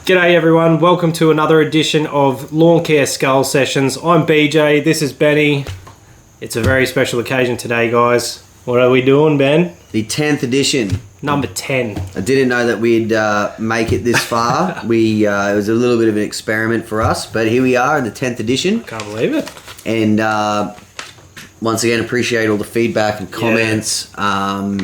G'day everyone, welcome to another edition of Lawn Care Skull Sessions. I'm BJ, this is Benny. It's a very special occasion today, guys. What are we doing, Ben? The 10th edition. Number 10. I didn't know that we'd make it this far. It was a little bit of an experiment for us, but here we are in the 10th edition. Can't believe it. And once again, appreciate all the feedback and comments. Yeah.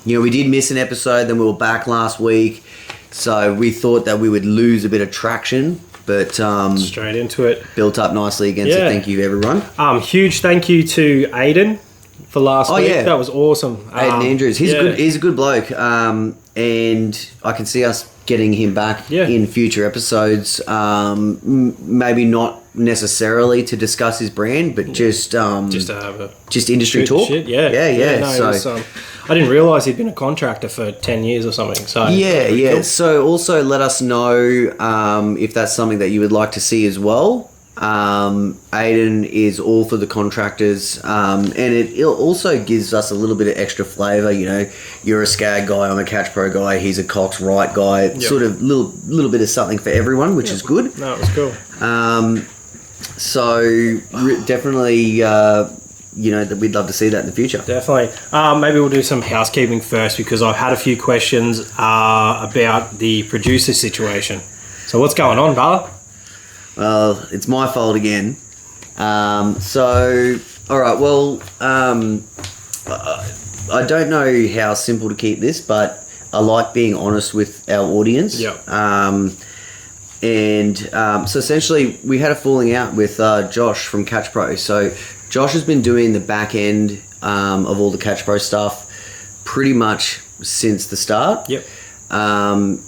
We did miss an episode, then we were back last week. So we thought that we would lose a bit of traction, but straight into it. Built up nicely again. So thank you, everyone. Huge thank you to Aiden for last week. Yeah. That was awesome. Aiden Andrews, he's a good bloke, and I can see us getting him back in future episodes. Maybe not necessarily to discuss his brand, but just to have just industry talk. Shit. Yeah. No, I didn't realise he'd been a contractor for 10 years or something. So cool. So also let us know if that's something that you would like to see as well. Aiden is all for the contractors, and it also gives us a little bit of extra flavour. You know, you're a Skag guy, I'm a Catch Pro guy, he's a Cox Wright guy. Yep. Sort of little bit of something for everyone, which is good. No, it was cool. Definitely, that we'd love to see that in the future. Definitely. Maybe we'll do some housekeeping first because I've had a few questions about the producer situation. So what's going on, brother? Well, it's my fault again. All right. Well, I don't know how simple to keep this, but I like being honest with our audience. Yeah. So essentially, we had a falling out with Josh from Catch Pro. So Josh has been doing the back end of all the Catch Pro stuff pretty much since the start. Yep.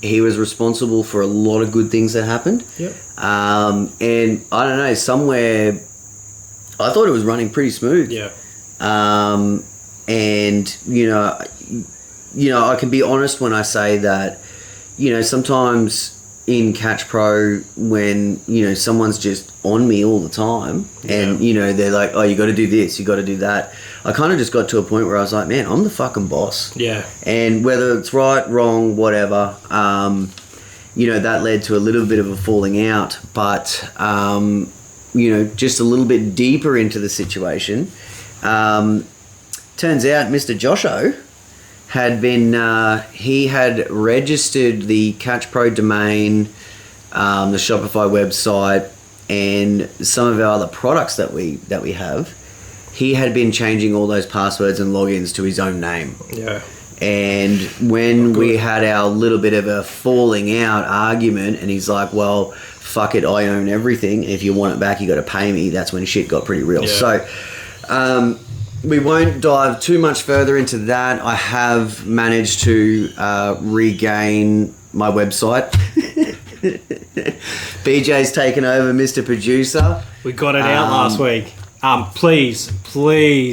He was responsible for a lot of good things that happened. Yep. And I don't know, somewhere I thought it was running pretty smooth. Yeah. And I can be honest when I say that, sometimes in Catch Pro when, someone's just on me all the time and, they're like, oh, you got to do this, you got to do that. I kind of just got to a point where I was like, man, I'm the fucking boss. Yeah. And whether it's right, wrong, whatever, that led to a little bit of a falling out. But, just a little bit deeper into the situation, turns out Mr. Josho had been, he had registered the Catch Pro domain, the Shopify website, and some of our other products that we have. He had been changing all those passwords and logins to his own name. Yeah. And when we had our little bit of a falling out argument, and he's like, well, fuck it, I own everything. If you want it back, you got to pay me. That's when shit got pretty real. Yeah. So, we won't dive too much further into that. I have managed to regain my website. BJ's taken over, Mr. Producer. We got it out last week. Please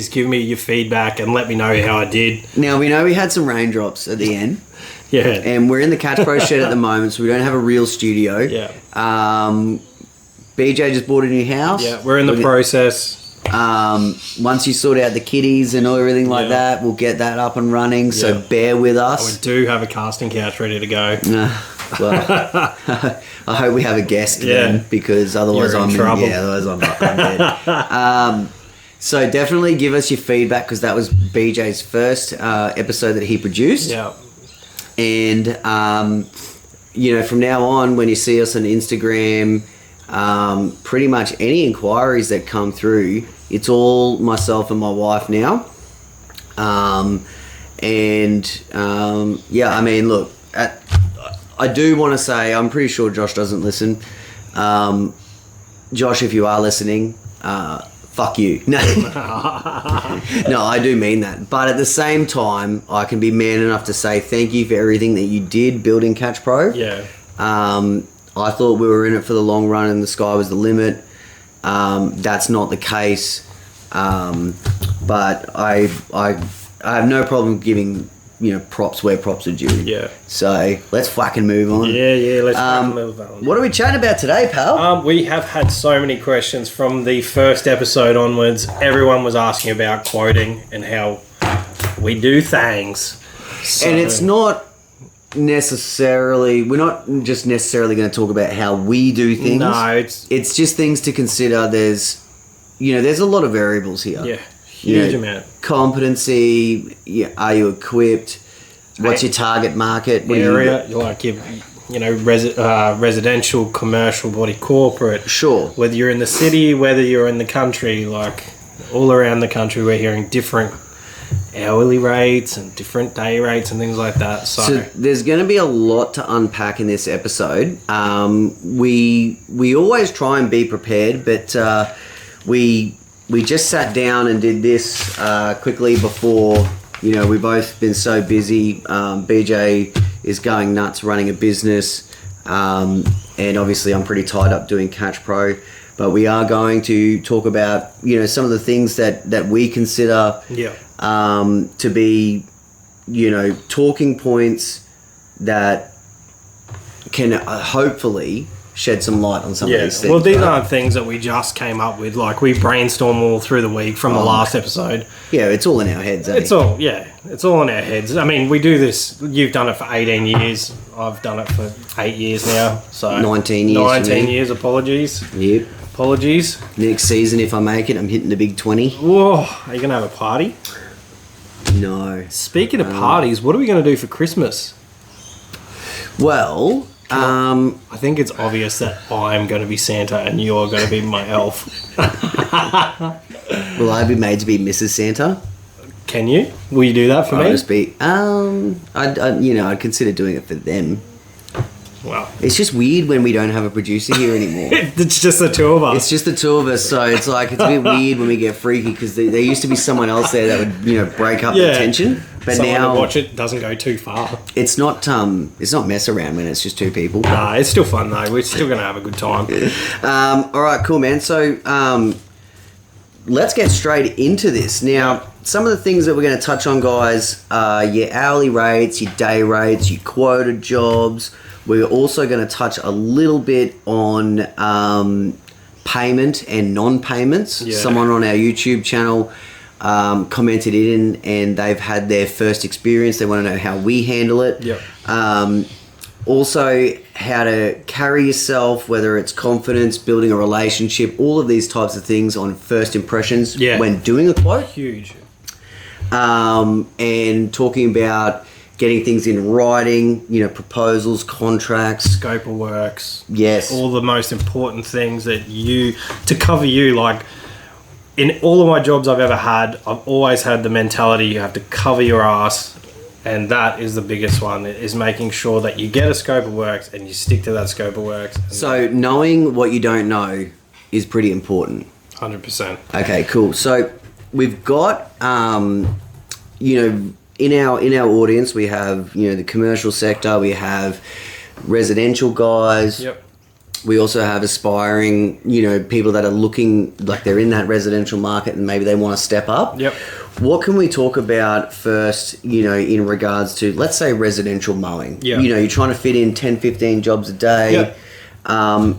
give me your feedback and let me know how I did. Now, we know we had some raindrops at the end. Yeah. And we're in the Catch Pro shed at the moment, so we don't have a real studio. Yeah. BJ just bought a new house. Yeah, we're in the process. Once you sort out the kitties and everything like that, we'll get that up and running, so bear with us. We do have a casting couch ready to go. Well, I hope we have a guest then, because otherwise I'm in trouble. Yeah, otherwise I'm dead. So definitely give us your feedback, because that was BJ's first episode that he produced. Yeah. And from now on, when you see us on Instagram, pretty much any inquiries that come through, it's all myself and my wife now. Look, I do want to say, I'm pretty sure Josh doesn't listen. Josh, if you are listening, fuck you. No, I do mean that. But at the same time, I can be man enough to say thank you for everything that you did building Catch Pro. Yeah. I thought we were in it for the long run and the sky was the limit. That's not the case. But I have no problem giving props where props are due. Yeah. So let's fucking move on. Yeah, let's fucking move on. What are we chatting about today, pal? We have had so many questions from the first episode onwards. Everyone was asking about quoting and how we do things. And it's not we're not just necessarily going to talk about how we do things. No, it's just things to consider. There's a lot of variables here. Yeah, huge amount. Competency, are you equipped? What's your target market? Area, residential, commercial, body corporate. Sure. Whether you're in the city, whether you're in the country, like all around the country, we're hearing different hourly rates and different day rates and things like that. So there's going to be a lot to unpack in this episode. We always try and be prepared, but we just sat down and did this quickly before. We've both been so busy. BJ is going nuts running a business, and obviously I'm pretty tied up doing Catch Pro. But we are going to talk about some of the things that we consider to be talking points that can hopefully shed some light on some of these things. Well, these aren't things that we just came up with. Like, we brainstorm all through the week from the last episode. Yeah, it's all in our heads. It's all in our heads. I mean, we do this. You've done it for 18 years. I've done it for 8 years now. So 19 years. 19 years. Apologies. Yep. Apologies. Next season, if I make it, I'm hitting the big 20. Whoa! Are you gonna have a party? No. Speaking of parties, what are we gonna do for Christmas? Well. I think it's obvious that I'm going to be Santa and you're going to be my elf. Will I be made to be Mrs. Santa? Can you? Will you do that for me? I'll just be. I'd consider doing it for them. Wow. It's just weird when we don't have a producer here anymore. It's just the two of us. It's just the two of us, so it's like it's a bit weird when we get freaky because there used to be someone else there that would break up the tension. But someone now to watch it doesn't go too far. It's not mess around when it's just two people. Nah, it's still fun though. We're still gonna have a good time. All right, cool, man. So let's get straight into this. Now, some of the things that we're going to touch on, guys, are your hourly rates, your day rates, your quoted jobs. We're also going to touch a little bit on payment and non-payments. Yeah. Someone on our YouTube channel commented in and they've had their first experience. They want to know how we handle it. Yep. Also, how to carry yourself, whether it's confidence, building a relationship, all of these types of things on first impressions when doing a quote. Huge. And talking about getting things in writing, proposals, contracts. Scope of works. Yes. All the most important things that to cover you, like in all of my jobs I've ever had, I've always had the mentality you have to cover your ass. And that is the biggest one, is making sure that you get a scope of works and you stick to that scope of works. So knowing what you don't know is pretty important. 100%. Okay, cool. So we've got, in our audience, we have, the commercial sector, we have residential guys. Yep. We also have aspiring, people that are looking like they're in that residential market and maybe they want to step up. Yep. What can we talk about first, in regards to, let's say, residential mowing? Yeah. You're trying to fit in 10, 15 jobs a day. Yep.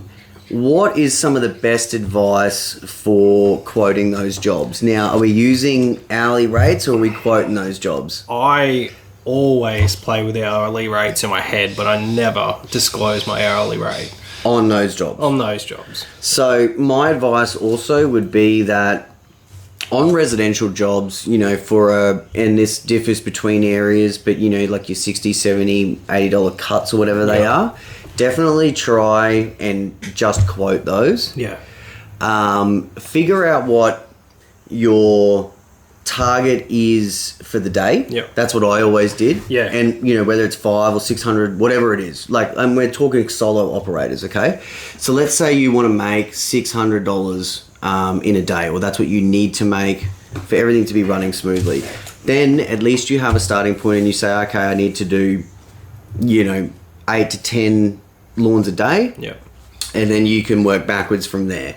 What is some of the best advice for quoting those jobs? Now, are we using hourly rates or are we quoting those jobs? I always play with the hourly rates in my head, but I never disclose my hourly rate. On those jobs? On those jobs. So my advice also would be that on residential jobs, and this differs between areas, but, like your $60, $70, $80 cuts or whatever they are, definitely try and just quote those. Yeah. Figure out what your target is for the day. Yep. That's what I always did. Yeah. And, whether it's 5 or 600, whatever it is. And we're talking solo operators, okay? So let's say you want to make $600 in a day, or that's what you need to make for everything to be running smoothly. Then at least you have a starting point and you say, okay, I need to do, 8 to 10 lawns a day. Yep. And then you can work backwards from there.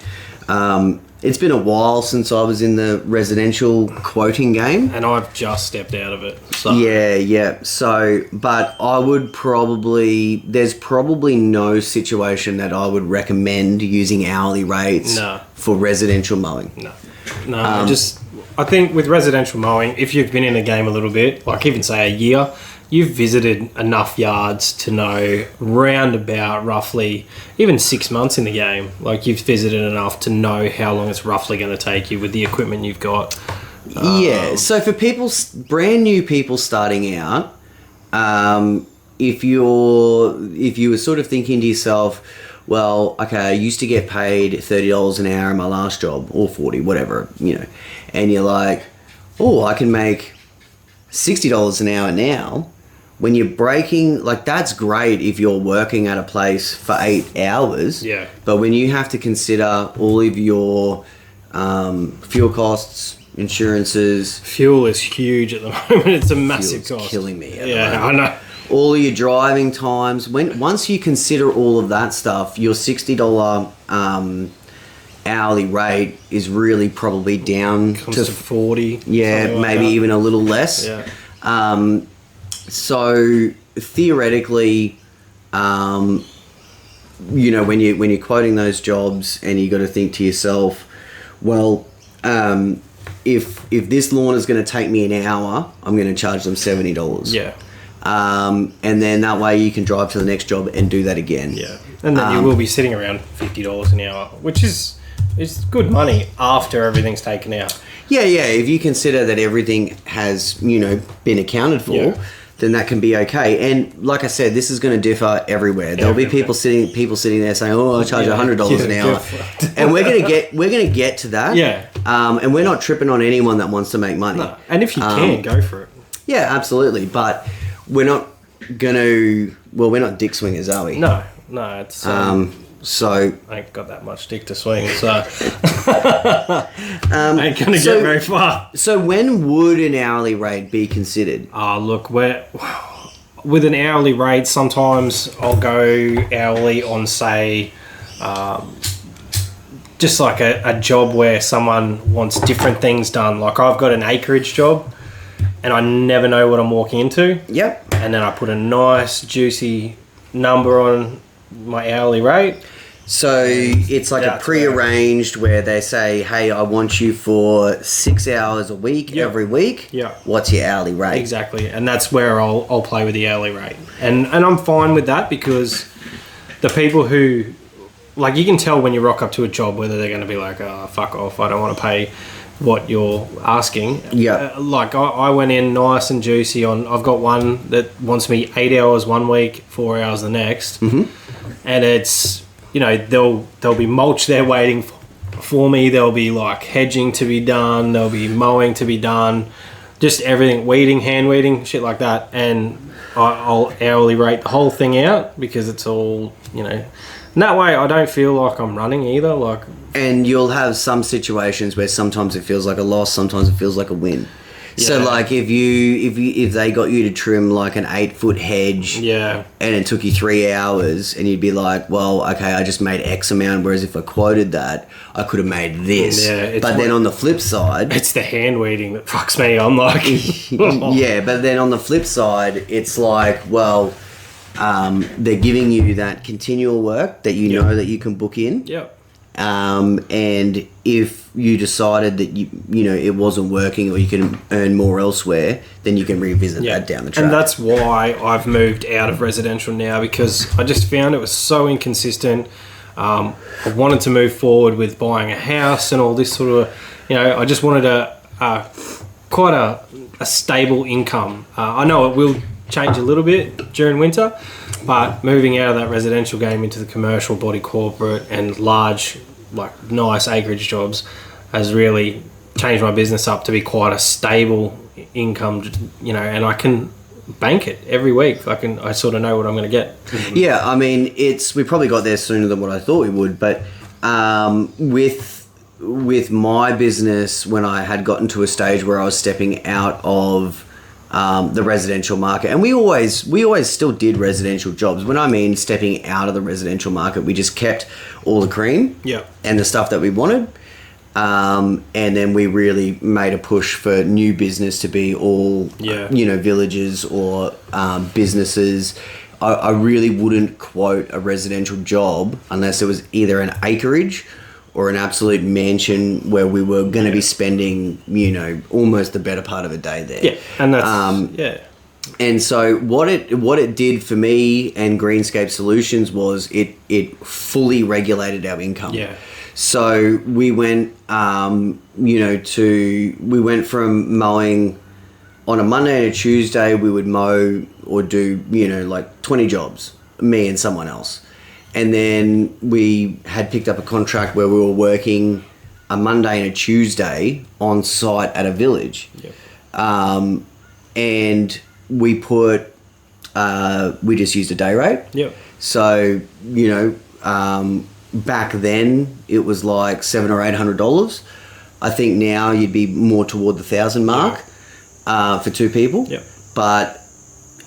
It's been a while since I was in the residential quoting game. And I've just stepped out of it. So. Yeah. So, but I would there's probably no situation that I would recommend using hourly rates for residential mowing. No. I think with residential mowing, if you've been in a game a little bit, like even say a year, you've visited enough yards to know round about roughly, even 6 months in the game, like you've visited enough to know how long it's roughly going to take you with the equipment you've got. Yeah. So for people, brand new people starting out, if you were sort of thinking to yourself, well, okay, I used to get paid $30 an hour in my last job, or 40, whatever, and you're like, oh, I can make $60 an hour now. When you're breaking, like, that's great if you're working at a place for 8 hours. Yeah. But when you have to consider all of your fuel costs, insurances. Fuel is huge at the moment. It's a massive Fuel's cost. killing me. Yeah, I know. All of your driving times. Once you consider all of that stuff, your $60 hourly rate is really probably down Comes to 40. Yeah, like maybe that. even a little less. Yeah. So theoretically, when you're quoting those jobs, and you got to think to yourself, well, if this lawn is going to take me an hour, I'm going to charge them $70. Yeah. And then that way you can drive to the next job and do that again. Yeah. And then you will be sitting around $50 an hour, which is good money after everything's taken out. Yeah. If you consider that everything has, been accounted for, then that can be okay. And like I said, this is going to differ everywhere. There'll be people sitting there saying, "Oh, I charge $100 an hour," and we're gonna get to that. Yeah. And we're not tripping on anyone that wants to make money. No. And if you can, go for it. Yeah, absolutely. But we're not we're not dick swingers, are we? No, it's So I ain't got that much dick to swing, so I ain't gonna get very far. So when would an hourly rate be considered? Look, with an hourly rate, sometimes I'll go hourly on, say, just like a job where someone wants different things done. Like I've got an acreage job, and I never know what I'm walking into. Yep. And then I put a nice, juicy number on my hourly rate. So it's like a pre-arranged where they say, hey, I want you for 6 hours a week every week. Yeah. What's your hourly rate? Exactly. And that's where I'll play with the hourly rate. And I'm fine with that, because the people who, like, you can tell when you rock up to a job whether they're going to be like, oh, fuck off, I don't want to pay what you're asking. Yeah. Like I went in nice and juicy on, I've got one that wants me 8 hours one week, 4 hours the next. Mm-hmm. And it's, there'll be mulch there waiting for me. There'll be like hedging to be done. There'll be mowing to be done. Just everything, weeding, hand weeding, shit like that. And I'll hourly rate the whole thing out, because it's all, and that way I don't feel like I'm running either. Like, and you'll have some situations where sometimes it feels like a loss, sometimes it feels like a win. Yeah. So like if they got you to trim like an 8-foot hedge, and it took you 3 hours, and you'd be like, well, okay, I just made X amount, whereas if I quoted that, I could have made this. Yeah, but then on the flip side, it's the hand weeding that fucks me. I'm like, yeah, but then on the flip side, it's like, well, they're giving you that continual work that you know that you can book in. Yep. And if you decided that it wasn't working, or you can earn more elsewhere, then you can revisit that down the track. And that's why I've moved out of residential now, because I just found it was so inconsistent. I wanted to move forward with buying a house and all this sort of, I just wanted quite a stable income. I know it will change a little bit during winter, but moving out of that residential game into the commercial, body corporate, and large, like nice acreage jobs has really changed my business up to be quite a stable income, and I can bank it every week. I sort of know what I'm going to get. Yeah, I mean, we probably got there sooner than what I thought we would, but with my business, when I had gotten to a stage where I was stepping out of the residential market, and we always still did residential jobs. When I mean stepping out of the residential market, we just kept all the cream and the stuff that we wanted, and then we really made a push for new business to be all villages or businesses. I really wouldn't quote a residential job unless it was either an acreage or an absolute mansion where we were going to be spending, almost the better part of a day there. Yeah, and that's And so what it did for me and Greenscape Solutions was it fully regulated our income. Yeah. So we went, we went from mowing on a Monday and a Tuesday. We would mow or do, like 20 jobs, me and someone else. And then we had picked up a contract where we were working a Monday and a Tuesday on site at a village. Yep. And we we just used a day rate. Yep. So, back then it was like $700 or $800. I think now you'd be more toward the 1,000 mark for two people. Yep. But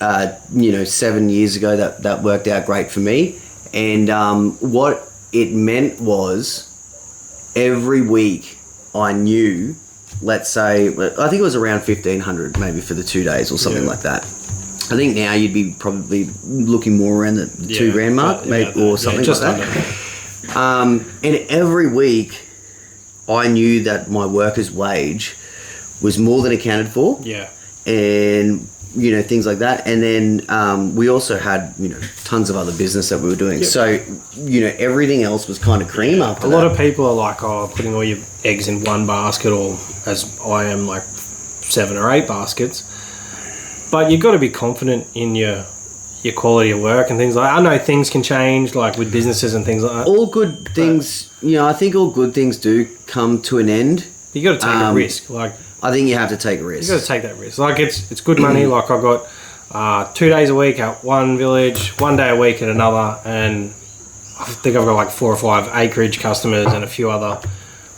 7 years ago that worked out great for me. And what it meant was every week I knew, let's say, I think it was around 1,500 maybe for the 2 days or something like that. I think now you'd be probably looking more around the $2,000 mark, maybe, or something like that. And every week I knew that my worker's wage was more than accounted for. Yeah. And things like that. And then we also had tons of other business that we were doing. Yep. So everything else was kind of cream after that. A lot of people are like, putting all your eggs in one basket, or as I am, like 7 or 8 baskets. But you've got to be confident in your quality of work and things like that. I know things can change, like with businesses and things like that. All good things, I think all good things do come to an end. You got to take a risk. Like, I think you have to take a risk. You got to take that risk. Like, it's good money. Like, I got 2 days a week at one village, 1 day a week at another, and I think I've got like 4 or 5 acreage customers and a few other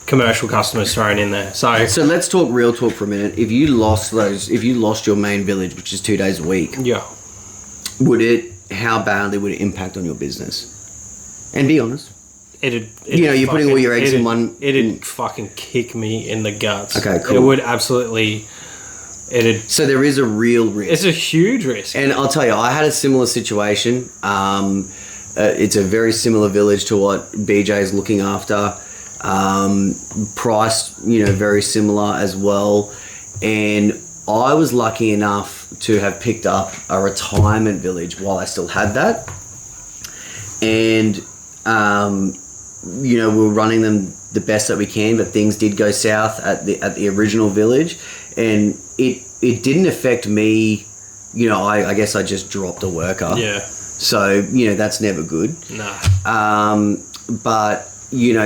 commercial customers thrown in there. So let's talk real talk for a minute. If you lost your main village, which is 2 days a week, how badly would it impact on your business? And be honest. You're putting all your eggs in one. It'd fucking kick me in the guts. Okay, cool. It would absolutely. So there is a real risk. It's a huge risk. And I'll tell you, I had a similar situation. It's a very similar village to what BJ is looking after. Priced, very similar as well. And I was lucky enough to have picked up a retirement village while I still had that. And, we were running them the best that we can, but things did go south at the original village. And it didn't affect me. I guess I just dropped a worker. Yeah. So, that's never good. Nah. But,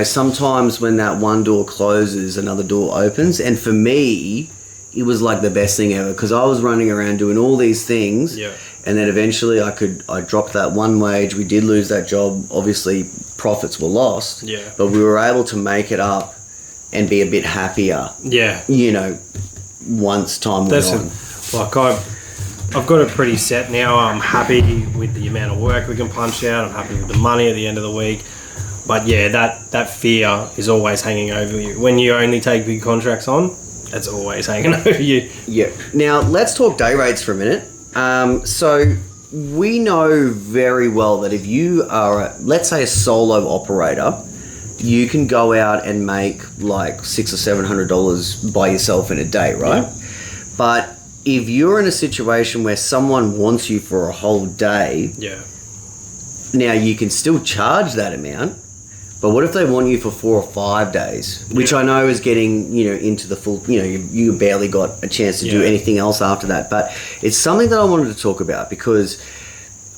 sometimes when that one door closes, another door opens. And for me, it was like the best thing ever, because I was running around doing all these things. Yeah. And then eventually I dropped that one wage. We did lose that job. Obviously, profits were lost. Yeah. But we were able to make it up and be a bit happier. Yeah. Once time went on. I've got it pretty set now. I'm happy with the amount of work we can punch out. I'm happy with the money at the end of the week. But yeah, that fear is always hanging over you. When you only take big contracts on, that's always hanging over you. Yeah. Now, let's talk day rates for a minute. So we know very well that if you are, let's say, a solo operator, you can go out and make like $600 or $700 by yourself in a day, right? Yeah. But if you're in a situation where someone wants you for a whole day, now you can still charge that amount. But what if they want you for 4 or 5 days, which I know is getting, into the full, you barely got a chance to do anything else after that. But it's something that I wanted to talk about, because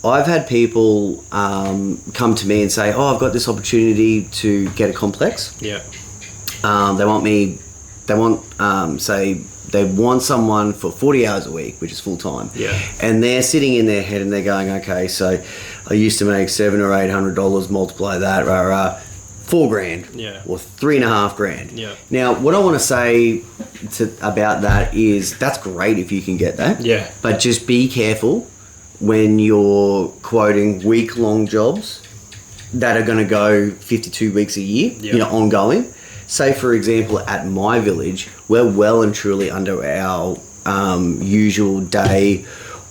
I've had people come to me and say, I've got this opportunity to get a complex. Yeah. They want someone for 40 hours a week, which is full time. Yeah. And they're sitting in their head and they're going, okay, so I used to make $700 or $800, multiply that, $4,000 or $3,500. Yeah. Now, what I want to say about that is that's great if you can get that. Yeah. But just be careful when you're quoting week-long jobs that are going to go 52 weeks a year, ongoing. Say, for example, at my village, we're well and truly under our usual day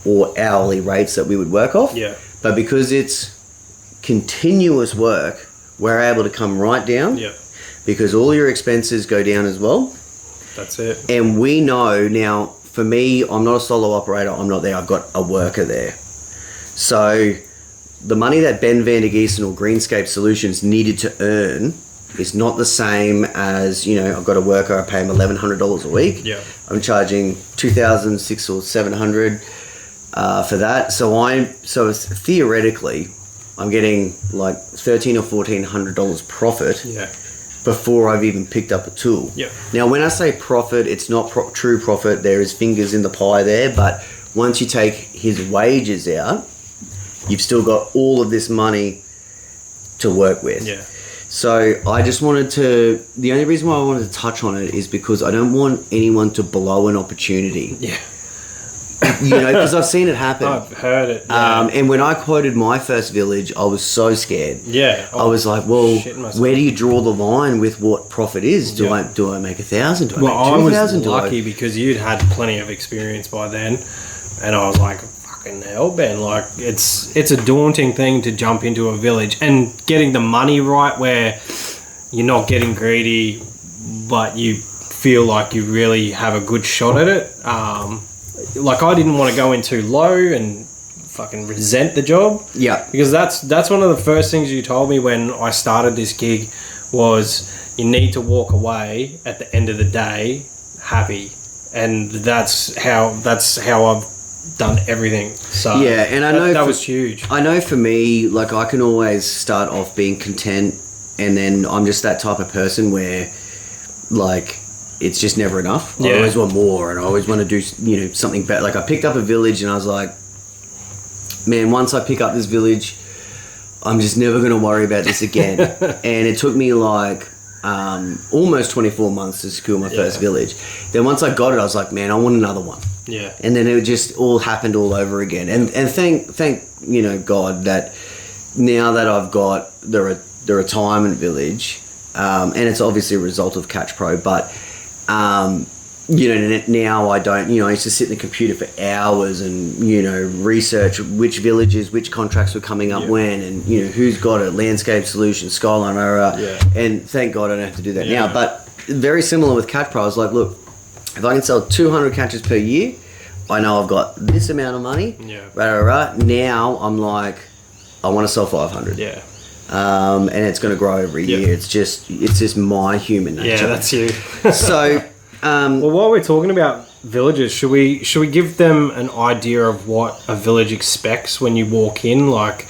or hourly rates that we would work off. Yeah. But because it's continuous work, we're able to come right down. Yeah. Because all your expenses go down as well. That's it. And we know now for me, I'm not a solo operator. I'm not there. I've got a worker there. So the money that Ben Vandergeesen or Greenscape Solutions needed to earn is not the same as, you know, I've got a worker, I pay him $1,100 a week. Yeah. I'm charging $2,600 or $700 for that. So theoretically, I'm getting like $1,300 or $1,400 profit. Yeah. Before I've even picked up a tool. Yeah. Now, when I say profit, it's not true profit. There is fingers in the pie there, but once you take his wages out, you've still got all of this money to work with. Yeah. So I just wanted to, the only reason why I wanted to touch on it is because I don't want anyone to blow an opportunity. Yeah. You know, because I've seen it happen. I've heard it. Yeah. And when I quoted my first village, I was so scared. Yeah. I was like, well, myself. where do you draw the line with what profit is? Do I make 1,000? Do I make 2,000? I was lucky because you'd had plenty of experience by then, and I was like, fucking hell, Ben. Like, it's a daunting thing to jump into a village and getting the money right where you're not getting greedy, but you feel like you really have a good shot at it. Like, I didn't want to go in too low and fucking resent the job. Yeah. Because that's one of the first things you told me when I started this gig was you need to walk away at the end of the day happy. And that's how I've done everything. So yeah, and I know that was huge. I know for me, like, I can always start off being content, and then I'm just that type of person where, like, it's just never enough. Yeah. I always want more, and I always want to do, you know, something better. Like, I picked up a village, and I was like, man, once I pick up this village, I'm just never going to worry about this again. And it took me like almost 24 months to secure my first village. Then once I got it, I was like, man, I want another one. Yeah. And then it just all happened all over again. And thank you know, God, that now that I've got the retirement village, and it's obviously a result of Catch Pro, but you know, now I don't, you know, I used to sit in the computer for hours and, you know, research which villages, which contracts were coming up when, and, you know, who's got a landscape solution, skyline, and thank God I don't have to do that now. But very similar with Catch Pro, I was like, look, if I can sell 200 catches per year, I know I've got this amount of money. Now I'm like, I want to sell 500. Yeah. And it's going to grow every year. It's just my human nature. Yeah, that's you. So, well, while we're talking about villages, should we give them an idea of what a village expects when you walk in, like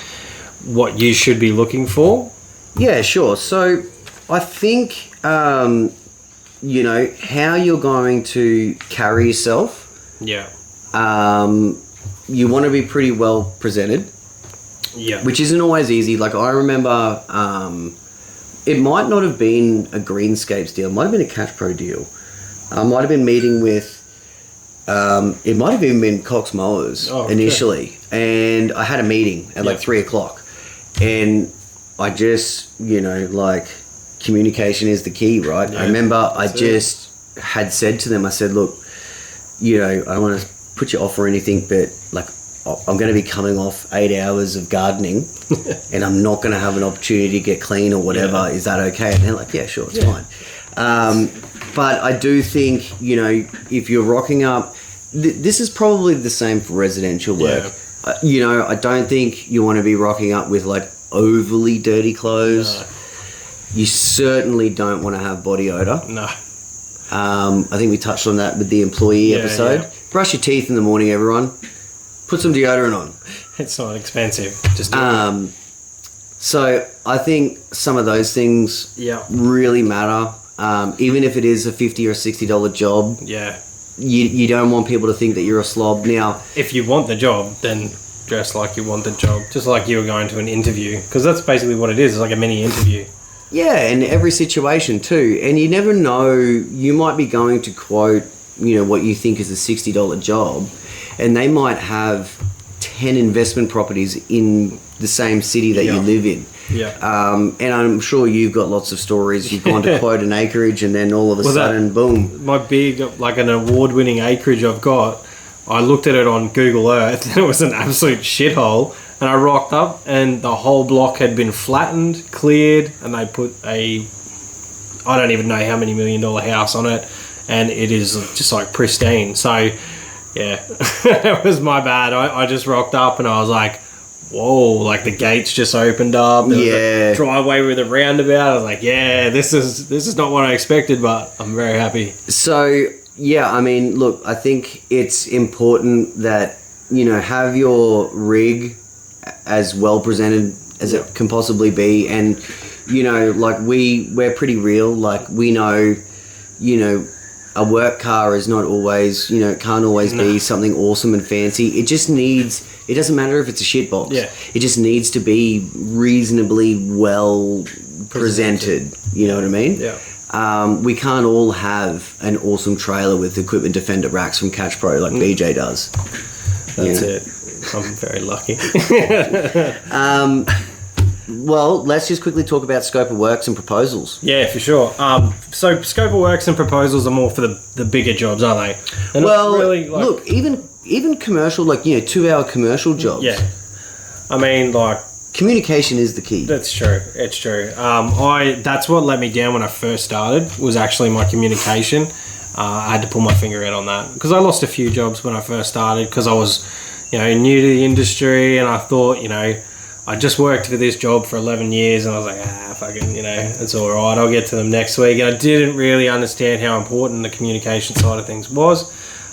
what you should be looking for? Yeah, sure. So, I think you know how you're going to carry yourself. Yeah. You want to be pretty well presented. Yeah. Which isn't always easy. Like, I remember, it might not have been a Greenscapes deal. It might have been a Catch Pro deal. I might have been meeting with, it might have even been Cox Mowers initially. And I had a meeting at like 3 o'clock. And I just, you know, like, communication is the key, right? Yeah, I remember I just had said to them, I said, look, you know, I don't want to put you off or anything, but, like, I'm going to be coming off 8 hours of gardening and I'm not going to have an opportunity to get clean or whatever. Yeah. Is that okay? And they're like, yeah, sure, it's fine. But I do think, you know, if you're rocking up, this is probably the same for residential work. Yeah. You know, I don't think you want to be rocking up with like overly dirty clothes. No. You certainly don't want to have body odor. No. I think we touched on that with the employee episode. Yeah. Brush your teeth in the morning, everyone. Put some deodorant on. It's not expensive. Just do it. So I think some of those things really matter. Even if it is a $50 or $60 job. Yeah. You don't want people to think that you're a slob. Now, if you want the job, then dress like you want the job. Just like you were going to an interview. Because that's basically what it is. It's like a mini interview. Yeah, and every situation too. And you never know, you might be going to quote, you know, what you think is a $60 job. And they might have 10 investment properties in the same city that you live in. Yeah. And I'm sure you've got lots of stories. You've gone to quote an acreage and then all of a sudden, boom. My big, like an award-winning acreage I've got, I looked at it on Google Earth and it was an absolute shithole. And I rocked up and the whole block had been flattened, cleared, and they put I don't even know how many $1 million house on it. and it is just like pristine. So yeah, it was my bad. I just rocked up and I was like, whoa, like the gates just opened up. There was a driveway with a roundabout. I was like, yeah, this is not what I expected, but I'm very happy. So yeah, I mean, look, I think it's important that, you know, have your rig as well presented as it can possibly be. And, you know, like we're pretty real. Like we know, you know, a work car is not always, you know, it can't always be something awesome and fancy. It just needs, it doesn't matter if it's a shit box. Yeah. It just needs to be reasonably well presented. You know what I mean? Yeah. We can't all have an awesome trailer with equipment defender racks from Catch Pro like BJ does. That's it. I'm very lucky. Well, let's just quickly talk about scope of works and proposals. Yeah, for sure. So scope of works and proposals are more for the bigger jobs, aren't they? They're well, not really, like, look, even commercial, like, you know, 2-hour commercial jobs. Yeah. I mean, like, communication is the key. that's true. It's true. That's what let me down when I first started, was actually my communication. I had to pull my finger out on that because I lost a few jobs when I first started because I was, you know, new to the industry, and I thought, you know, I just worked for this job for 11 years and I was like, fucking, you know, it's all right, I'll get to them next week. And I didn't really understand how important the communication side of things was.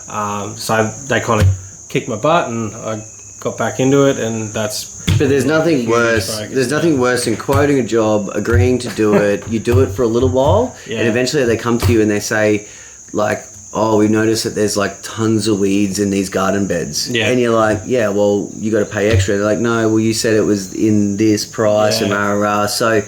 So they kind of kicked my butt and I got back into it, and that's... But there's nothing worse. There's nothing worse than quoting a job, agreeing to do it. You do it for a little while, and eventually they come to you and they say, like, oh, we noticed that there's like tons of weeds in these garden beds. Yeah. And you're like, yeah, well, you got to pay extra. They're like, no, well, you said it was in this price and rah, rah. So,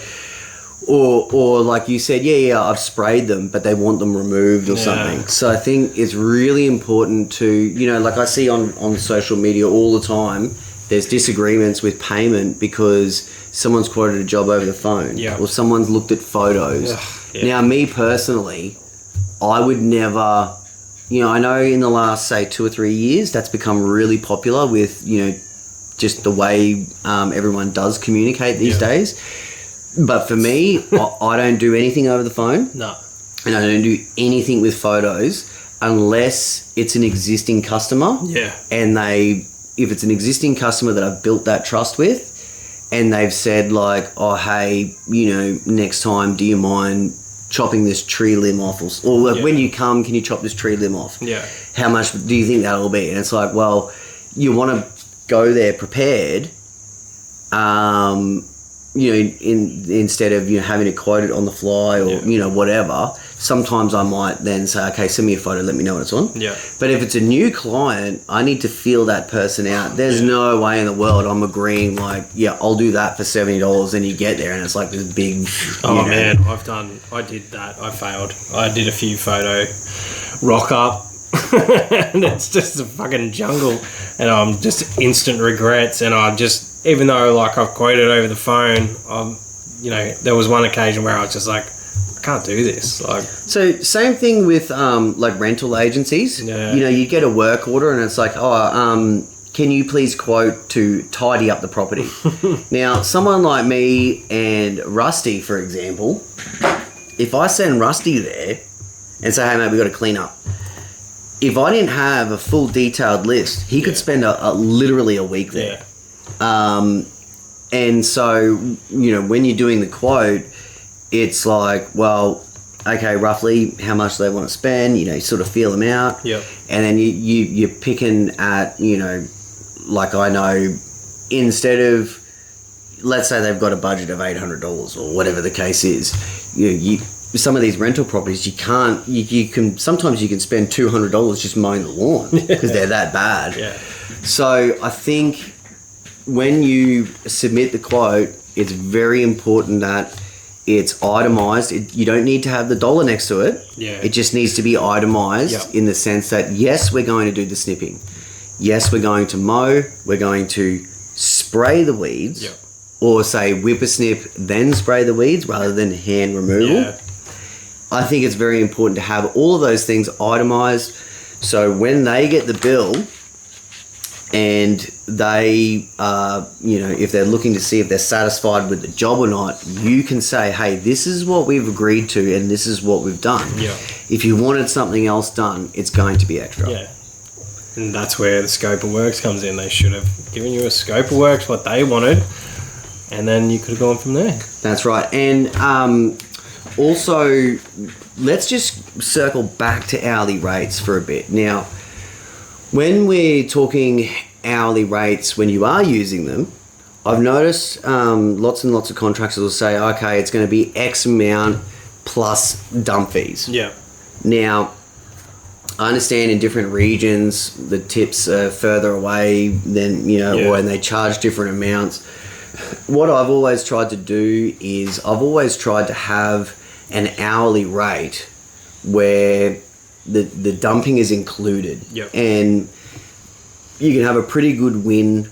or like you said, yeah, I've sprayed them, but they want them removed or something. So I think it's really important to, you know, like I see on social media all the time, there's disagreements with payment because someone's quoted a job over the phone or someone's looked at photos. Now, me personally, I would never, you know, I know in the last, say, 2 or 3 years, that's become really popular with, you know, just the way everyone does communicate these days. But for me, I don't do anything over the phone. No. And I don't do anything with photos unless it's an existing customer. Yeah. And if it's an existing customer that I've built that trust with, and they've said like, oh, hey, you know, next time, do you mind chopping this tree limb off, or like, when you come, can you chop this tree limb off? Yeah. How much do you think that'll be? And it's like, well, you want to go there prepared, you know, instead of, you know, having to quote it on the fly or you know, whatever. Sometimes I might then say, okay, send me a photo, let me know what it's on. Yeah. But if it's a new client, I need to feel that person out. There's no way in the world I'm agreeing like, yeah, I'll do that for $70, and you get there and it's like this big... Oh, man, I did that. I failed. I did a few photo rock up and it's just a fucking jungle, and I'm just instant regrets, and I just, even though like I've quoted over the phone, you know, there was one occasion where I was just like, I can't do this. Like, so same thing with like rental agencies. Yeah. You know, you get a work order and it's like, oh, can you please quote to tidy up the property? Now, someone like me and Rusty, for example, if I send Rusty there and say, hey mate, we got to clean up, if I didn't have a full detailed list, he could spend literally a week there. Yeah. And so, you know, when you're doing the quote, it's like, well, okay, roughly how much they want to spend, you know, you sort of feel them out. Yep. And then you're picking at, you know, like I know, instead of, let's say they've got a budget of $800 or whatever the case is, you some of these rental properties, you can sometimes you can spend $200 just mowing the lawn because they're that bad. Yeah. So I think when you submit the quote, it's very important that it's itemized. You don't need to have the dollar next to it. Yeah. It just needs to be itemized in the sense that, yes, we're going to do the snipping. Yes, we're going to mow. We're going to spray the weeds. Yep. Or say whip a snip, then spray the weeds rather than hand removal. Yeah. I think it's very important to have all of those things itemized. So when they get the bill and they, if they're looking to see if they're satisfied with the job or not, you can say, hey, this is what we've agreed to and this is what we've done. Yeah. If you wanted something else done, it's going to be extra. Yeah. And that's where the scope of works comes in. They should have given you a scope of works, what they wanted, and then you could have gone from there. That's right. And also, let's just circle back to hourly rates for a bit. Now, when we're talking hourly rates, when you are using them, I've noticed lots and lots of contractors will say, okay, it's going to be X amount plus dump fees. Yeah. Now, I understand in different regions, the tips are further away than, or and they charge different amounts. What I've always tried to do is I've always tried to have an hourly rate where the dumping is included. Yep. And you can have a pretty good win.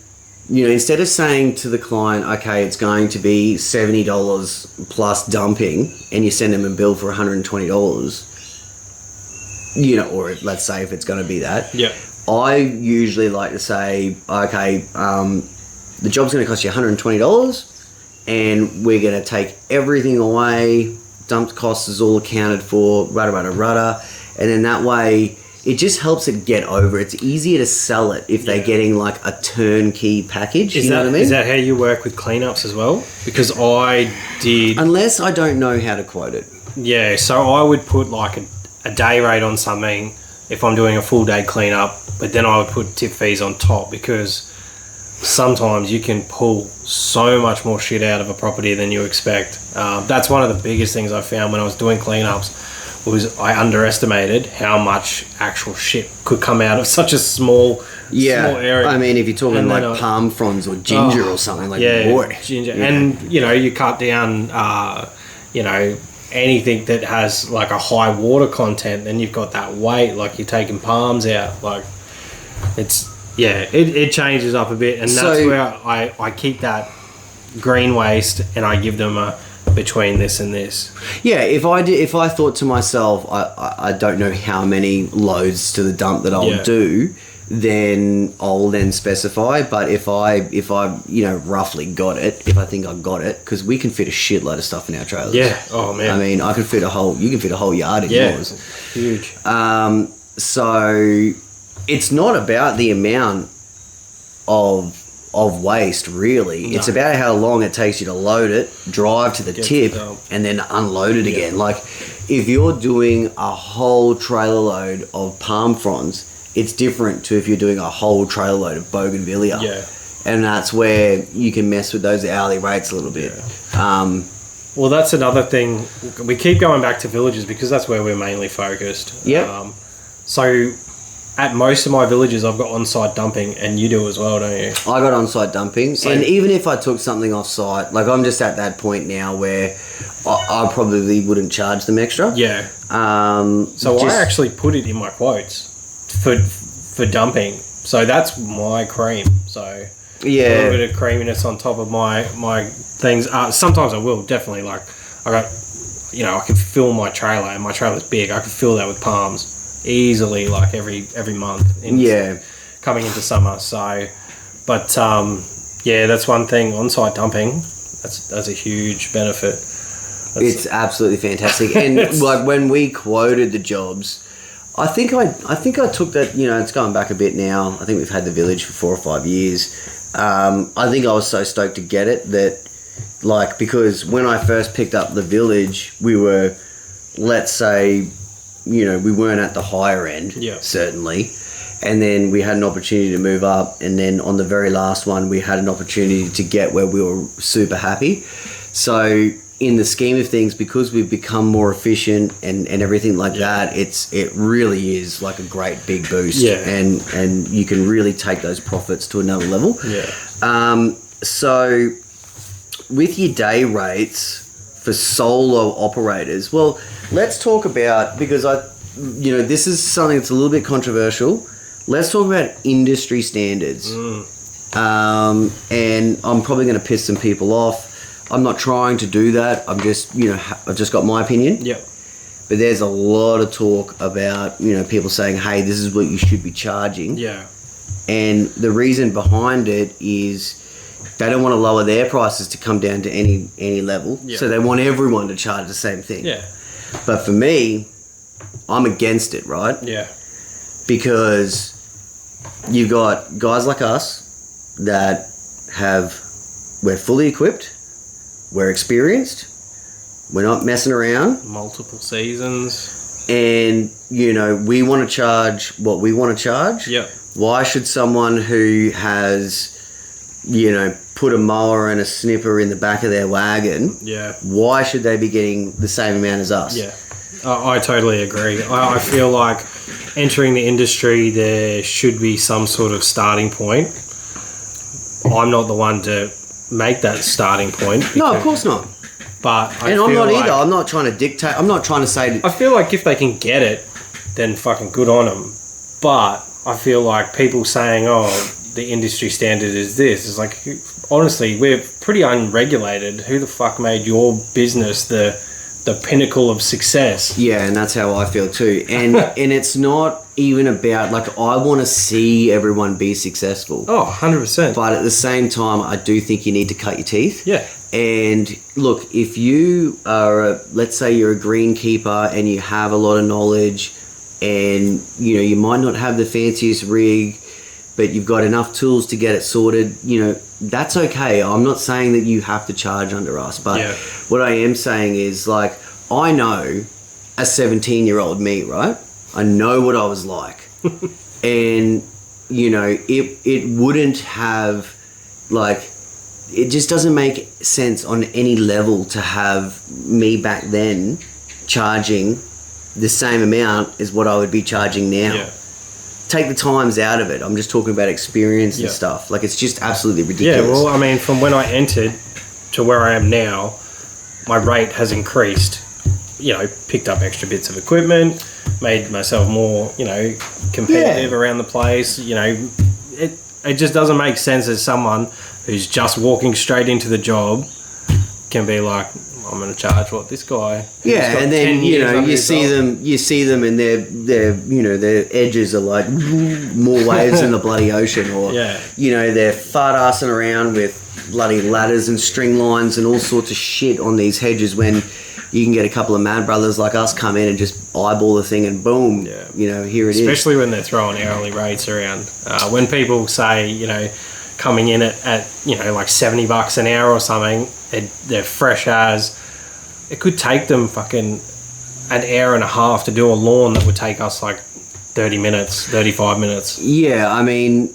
Instead of saying to the client, okay, it's going to be $70 plus dumping, and you send them a bill for $120, or let's say if it's going to be that. Yeah. I usually like to say, okay, the job's going to cost you $120, and we're going to take everything away. Dump costs is all accounted for, rudda. And then that way, it just helps it get over. It's easier to sell it if they're getting like a turnkey package. You know what I mean? Is that how you work with cleanups as well? Because I did... Unless I don't know how to quote it. Yeah, so I would put like a day rate on something if I'm doing a full day cleanup, but then I would put tip fees on top, because sometimes you can pull so much more shit out of a property than you expect. That's one of the biggest things I found when I was doing cleanups, was I underestimated how much actual shit could come out of such a small area. I mean, if you're talking like palm fronds or ginger or something, like ginger. Yeah. And you cut down anything that has like a high water content, then you've got that weight, like you're taking palms out, like it changes up a bit, and that's where I keep that green waste and I give them a between this and this. Yeah, if I thought to myself, I don't know how many loads to the dump that I'll do, then I'll then specify. But if I roughly got it, if I think I got it, because we can fit a shitload of stuff in our trailers. Yeah. Oh man. I mean, you can fit a whole yard in yours. Huge. So it's not about the amount of waste, really. No. It's about how long it takes you to load it, drive to the tip, and then unload it again. Like, if you're doing a whole trailer load of palm fronds, it's different to if you're doing a whole trailer load of bougainvillea. Yeah. And that's where you can mess with those hourly rates a little bit. Yeah. Well, that's another thing. We keep going back to villages because that's where we're mainly focused. Yeah. So at most of my villages, I've got on-site dumping, and you do as well, don't you? I got on-site dumping, and even if I took something off-site, like I'm just at that point now where I probably wouldn't charge them extra. Yeah. So I actually put it in my quotes for dumping. So that's my cream. So a little bit of creaminess on top of my things. Sometimes I will, definitely. Like I got, I can fill my trailer, and my trailer's big. I can fill that with palms easily, like every month coming into summer. So but that's one thing. On-site dumping, that's a huge benefit. It's absolutely fantastic. And like when we quoted the jobs, I think I took that, it's going back a bit now. I think we've had the village for 4 or 5 years. I think I was so stoked to get it that, like, because when I first picked up the village, we were, let's say, we weren't at the higher end, certainly. And then we had an opportunity to move up. And then on the very last one, we had an opportunity to get where we were super happy. So in the scheme of things, because we've become more efficient and everything like that, it really is like a great big boost. Yeah. And you can really take those profits to another level. Yeah. So with your day rates for solo operators, well, let's talk about, because this is something that's a little bit controversial. Let's talk about industry standards. And I'm probably going to piss some people off. I'm not trying to do that. I'm just, I've just got my opinion. Yep. But there's a lot of talk about, people saying, hey, this is what you should be charging. Yeah. And the reason behind it is they don't want to lower their prices to come down to any level. Yeah. So they want everyone to charge the same thing. Yeah. But for me, I'm against it, right? Yeah. Because you've got guys like us that we're fully equipped, we're experienced, we're not messing around. Multiple seasons. And, you know, we want to charge what we want to charge. Yep. Why should someone who has, you know, put a mower and a snipper in the back of their wagon, why should they be getting the same amount as us? Yeah. I totally agree. I feel like entering the industry, there should be some sort of starting point. I'm not the one to make that starting point. No, of course not. But I'm not either. I'm not trying to dictate. I'm not trying to say... I feel like if they can get it, then fucking good on them. But I feel like people saying, oh, the industry standard is this. It's like, honestly, we're pretty unregulated. Who the fuck made your business the pinnacle of success? Yeah, and that's how I feel too. And and it's not even about, like, I want to see everyone be successful. Oh, 100%. But at the same time, I do think you need to cut your teeth. Yeah. And look, if you are, let's say you're a greenkeeper and you have a lot of knowledge and, you know, you might not have the fanciest rig, but you've got enough tools to get it sorted, you know, that's okay. I'm not saying that you have to charge under us, but what I am saying is, like, I know a 17-year-old me, right? I know what I was like. And, you know, it wouldn't have, like... It just doesn't make sense on any level to have me back then charging the same amount as what I would be charging now. Yeah. Take the times out of it. I'm just talking about experience and stuff. Like, it's just absolutely ridiculous. Yeah, well, I mean, from when I entered to where I am now, my rate has increased. You know, picked up extra bits of equipment, made myself more, you know, competitive around the place. You know, it just doesn't make sense as someone who's just walking straight into the job can be like, I'm going to charge what this guy. Yeah, and then, you know, you see them and their you know, their edges are like more waves in the bloody ocean, or you know, they're fart-assing around with bloody ladders and string lines and all sorts of shit on these hedges, when you can get a couple of mad brothers like us come in and just eyeball the thing and boom, you know, here it is. Especially when they're throwing hourly rates around. When people say, you know, coming in at you know, like $70 an hour or something, they're fresh as. It could take them fucking an hour and a half to do a lawn that would take us like 30 minutes, 35 minutes. Yeah, I mean,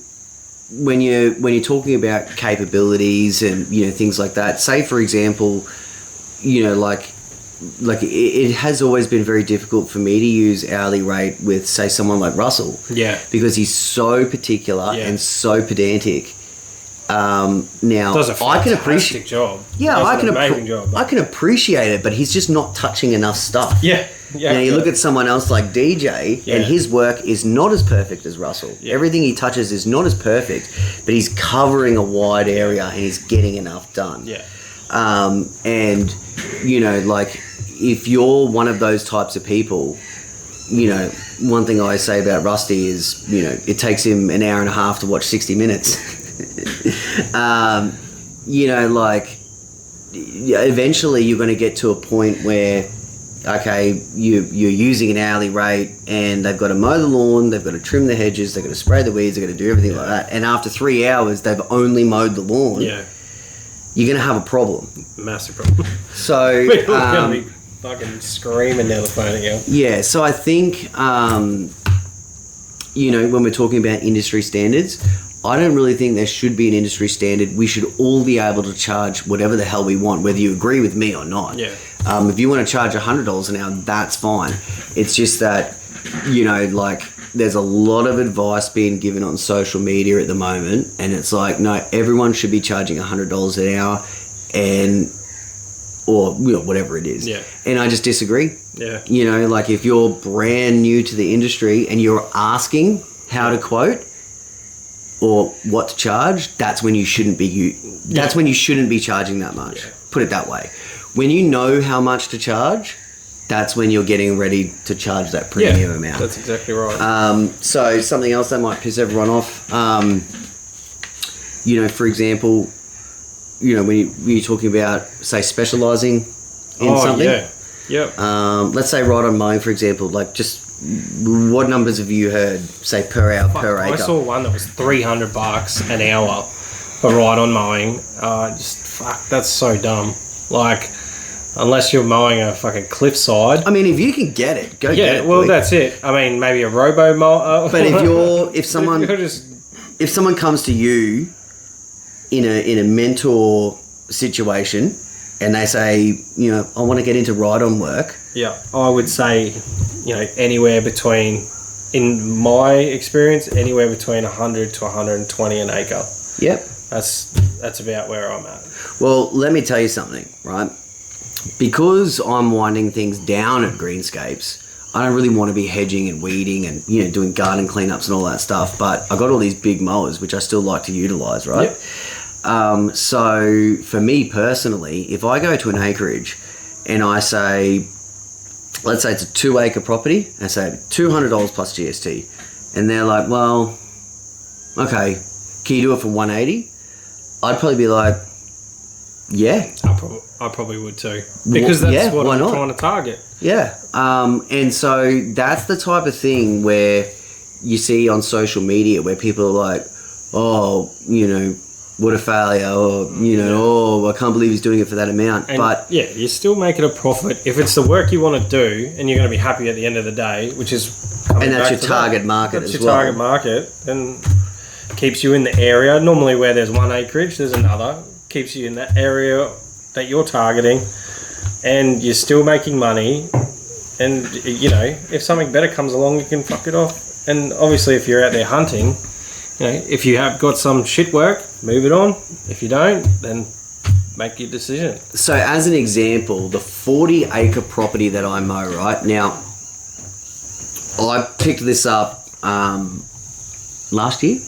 when you're talking about capabilities and, you know, things like that, say for example, you know, like it has always been very difficult for me to use hourly rate with, say, someone like Russell. Yeah. Because he's so particular and so pedantic. Now, does a I can appreciate job. Yeah, I can appreciate it, but he's just not touching enough stuff. Yeah. Now you look at someone else like DJ, and his work is not as perfect as Russell. Yeah. Everything he touches is not as perfect, but he's covering a wide area and he's getting enough done. Yeah. And you know, like, if you're one of those types of people, you know, one thing I say about Rusty is, you know, it takes him an hour and a half to watch 60 Minutes. You know, like, eventually you're going to get to a point where, okay, you're using an hourly rate and they've got to mow the lawn, they've got to trim the hedges, they've got to spray the weeds, they've got to do everything like that. And after 3 hours, they've only mowed the lawn. Yeah. You're going to have a problem. Massive problem. So, we're going to be fucking screaming down the phone at you. Yeah, so I think, you know, when we're talking about industry standards, I don't really think there should be an industry standard. We should all be able to charge whatever the hell we want, whether you agree with me or not. Yeah. If you want to charge $100 an hour, that's fine. It's just that, you know, like, there's a lot of advice being given on social media at the moment, and it's like, no, everyone should be charging $100 an hour, or, you know, whatever it is. Yeah. And I just disagree. Yeah. You know, like, if you're brand new to the industry and you're asking how to quote or what to charge, that's when you shouldn't be when you shouldn't be charging that much. Yeah. Put it that way. When you know how much to charge, that's when you're getting ready to charge that premium amount. That's exactly right. So something else that might piss everyone off, for example, when you're talking about, say, specialising in something. Yeah. Yep. Let's say right on mowing, for example, like just what numbers have you heard, say, per hour, per acre? I saw one that was $300 an hour for right on mowing. That's so dumb. Like, unless you're mowing a fucking cliffside. I mean, if you can get it, go get it. Well, that's it. I mean, maybe a robo mower. But if someone comes to you in a mentor situation and they say, I want to get into ride-on work. Yeah, I would say, anywhere between, in my experience, anywhere between 100 to 120 an acre. Yep. That's about where I'm at. Well, let me tell you something, right? Because I'm winding things down at Greenscapes, I don't really want to be hedging and weeding and doing garden cleanups and all that stuff. But I got all these big mowers which I still like to utilise, right? Yep. So for me personally, if I go to an acreage and I say, let's say it's a 2-acre property, and I say $200 plus GST, and they're like, well, okay, can you do it for 180? I'd probably be like, yeah. I probably would too. Because that's what I'm trying to target. Yeah. And so that's the type of thing where you see on social media where people are like, oh, what a failure, or, oh, I can't believe he's doing it for that amount. But you still make it a profit. If it's the work you want to do and you're going to be happy at the end of the day, which is... And that's your target market as well. That's your target market, and keeps you in the area. Normally where there's one acreage, there's another. Keeps you in that area that you're targeting, and you're still making money. And if something better comes along, you can fuck it off. And obviously if you're out there hunting, if you have got some shit work, move it on. If you don't, then make your decision. So as an example, the 40-acre property that I mow right now, I picked this up last year.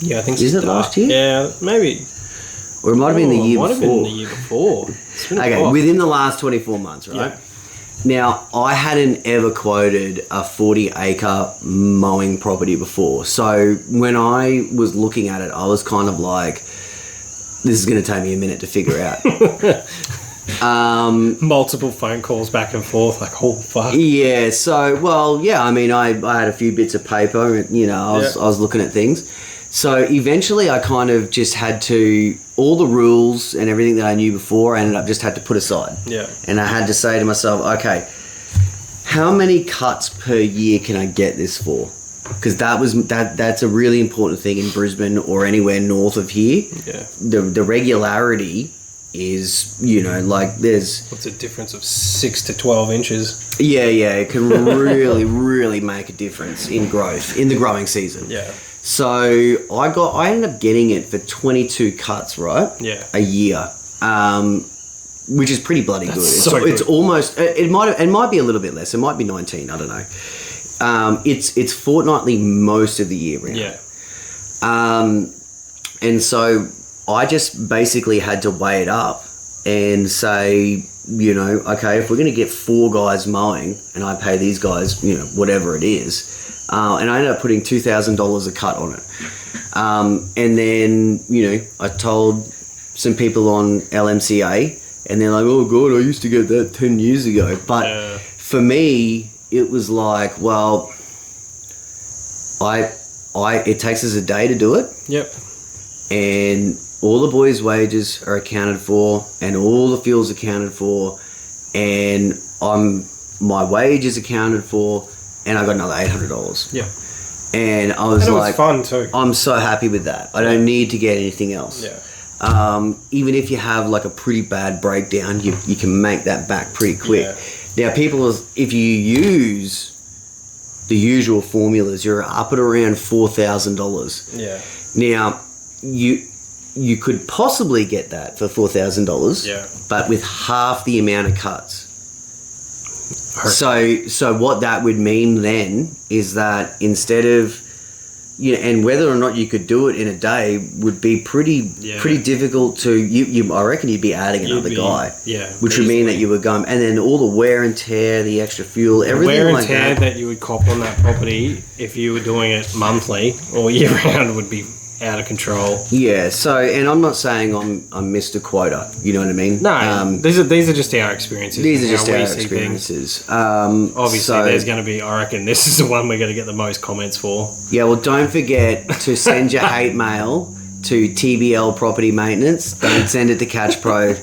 Yeah, I think so. Is it last year? Yeah, maybe. Or it might have been the year before. It might have been the year before. Okay, within the last 24 months, right? Yeah. Now, I hadn't ever quoted a 40-acre mowing property before. So when I was looking at it, I was kind of like, this is going to take me a minute to figure out. Multiple phone calls back and forth, like, oh, fuck. Yeah, so, I mean, I had a few bits of paper, and, I was looking at things. So eventually I kind of just had to, all the rules and everything that I knew before, I ended up just had to put aside. Yeah. And I had to say to myself, okay, how many cuts per year can I get this for? Because that's a really important thing in Brisbane or anywhere north of here. Yeah. The regularity is, there's... What's a difference of 6 to 12 inches? Yeah, it can really, really make a difference in growth, in the growing season. Yeah. So I ended up getting it for 22 cuts, right? Yeah. A year, which is pretty bloody good. It's almost, it might be a little bit less. It might be 19. I don't know. It's fortnightly most of the year round. Yeah. And so I just basically had to weigh it up and say, okay, if we're going to get 4 guys mowing and I pay these guys, whatever it is. And I ended up putting $2,000 a cut on it. And then, I told some people on LMCA, and they're like, oh, God, I used to get that 10 years ago. But for me, it was like, well, it takes us a day to do it. Yep. And all the boys' wages are accounted for, and all the fuel's accounted for, and my wage is accounted for, and I got another $800. Yeah. And I was like, it was fun too. I'm so happy with that. I don't need to get anything else. Yeah. Even if you have like a pretty bad breakdown, you can make that back pretty quick. Yeah. Now, if you use the usual formulas, you're up at around $4,000. Yeah. Now, you could possibly get that for $4,000. Yeah. But with half the amount of cuts. So what that would mean then is that instead of, and whether or not you could do it in a day would be pretty difficult to. I reckon you'd be adding another guy. Which would mean that you were going, and then all the wear and tear, the extra fuel, everything wear and like tear that you would cop on that property if you were doing it monthly or year round would be out of control. Yeah. So, and I'm not saying I'm Mr. Quota. You know what I mean? No. These are just our experiences. These are just our experiences. Obviously, there's going to be. I reckon this is the one we're going to get the most comments for. Yeah. Well, don't forget to send your hate mail to TBL Property Maintenance. Don't send it to Catch Pro.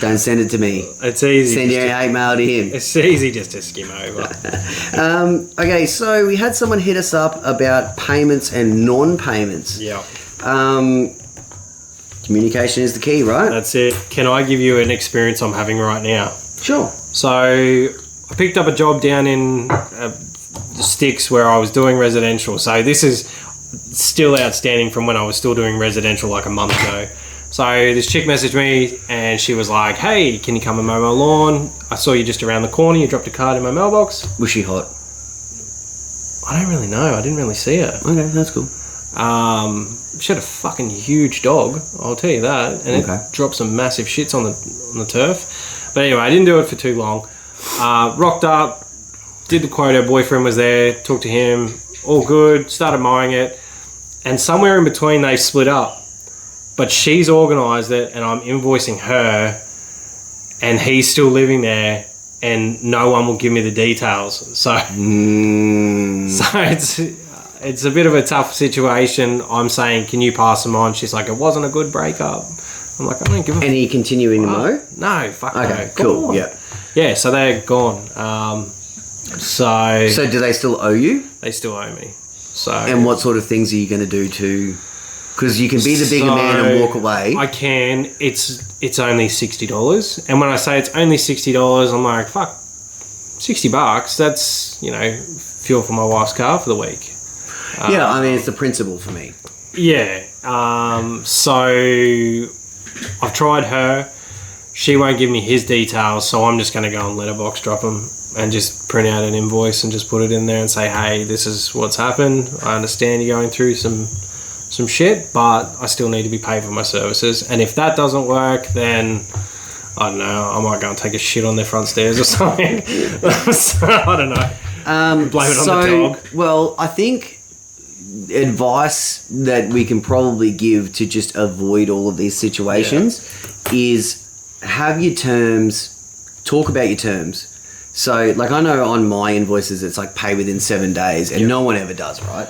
Don't send it to me. It's easy. Send your hate mail to him. It's easy just to skim over. Okay, so we had someone hit us up about payments and non-payments. Yeah. Communication is the key, right? That's it. Can I give you an experience I'm having right now? Sure. So I picked up a job down in the Sticks where I was doing residential. So this is still outstanding from when I was still doing residential like a month ago. So this chick messaged me and she was like, hey, can you come and mow my lawn? I saw you just around the corner. You dropped a card in my mailbox. Was she hot? I don't really know. I didn't really see her. Okay, that's cool. She had a fucking huge dog, I'll tell you that. And it dropped some massive shits on the turf. But anyway, I didn't do it for too long. Rocked up, did the quote. Her boyfriend was there, talked to him, all good, started mowing it. And somewhere in between they split up. But she's organised it and I'm invoicing her and he's still living there and no one will give me the details. So, so it's a bit of a tough situation. I'm saying, can you pass them on? She's like, it wasn't a good breakup. I'm like, I don't give a And are you continuing to mow? No, fuck no. Okay, cool, yeah. Yeah, so they're gone. So do they still owe you? They still owe me. So. And what sort of things are you going to do to... Because you can be the bigger man and walk away. I can. It's only $60. And when I say it's only $60, I'm like, fuck, $60, that's, fuel for my wife's car for the week. Yeah, I mean, it's the principle for me. Yeah. So I've tried her. She won't give me his details, so I'm just going to go on Letterbox, drop them, and just print out an invoice and just put it in there and say, hey, this is what's happened. I understand you're going through some shit, but I still need to be paid for my services. And if that doesn't work, then I don't know, I might go and take a shit on their front stairs or something. So, I don't know. Blame it on the dog. Well, I think advice that we can probably give to just avoid all of these situations is have your terms, talk about your terms. So, like, I know on my invoices it's like pay within 7 days, and no one ever does, right?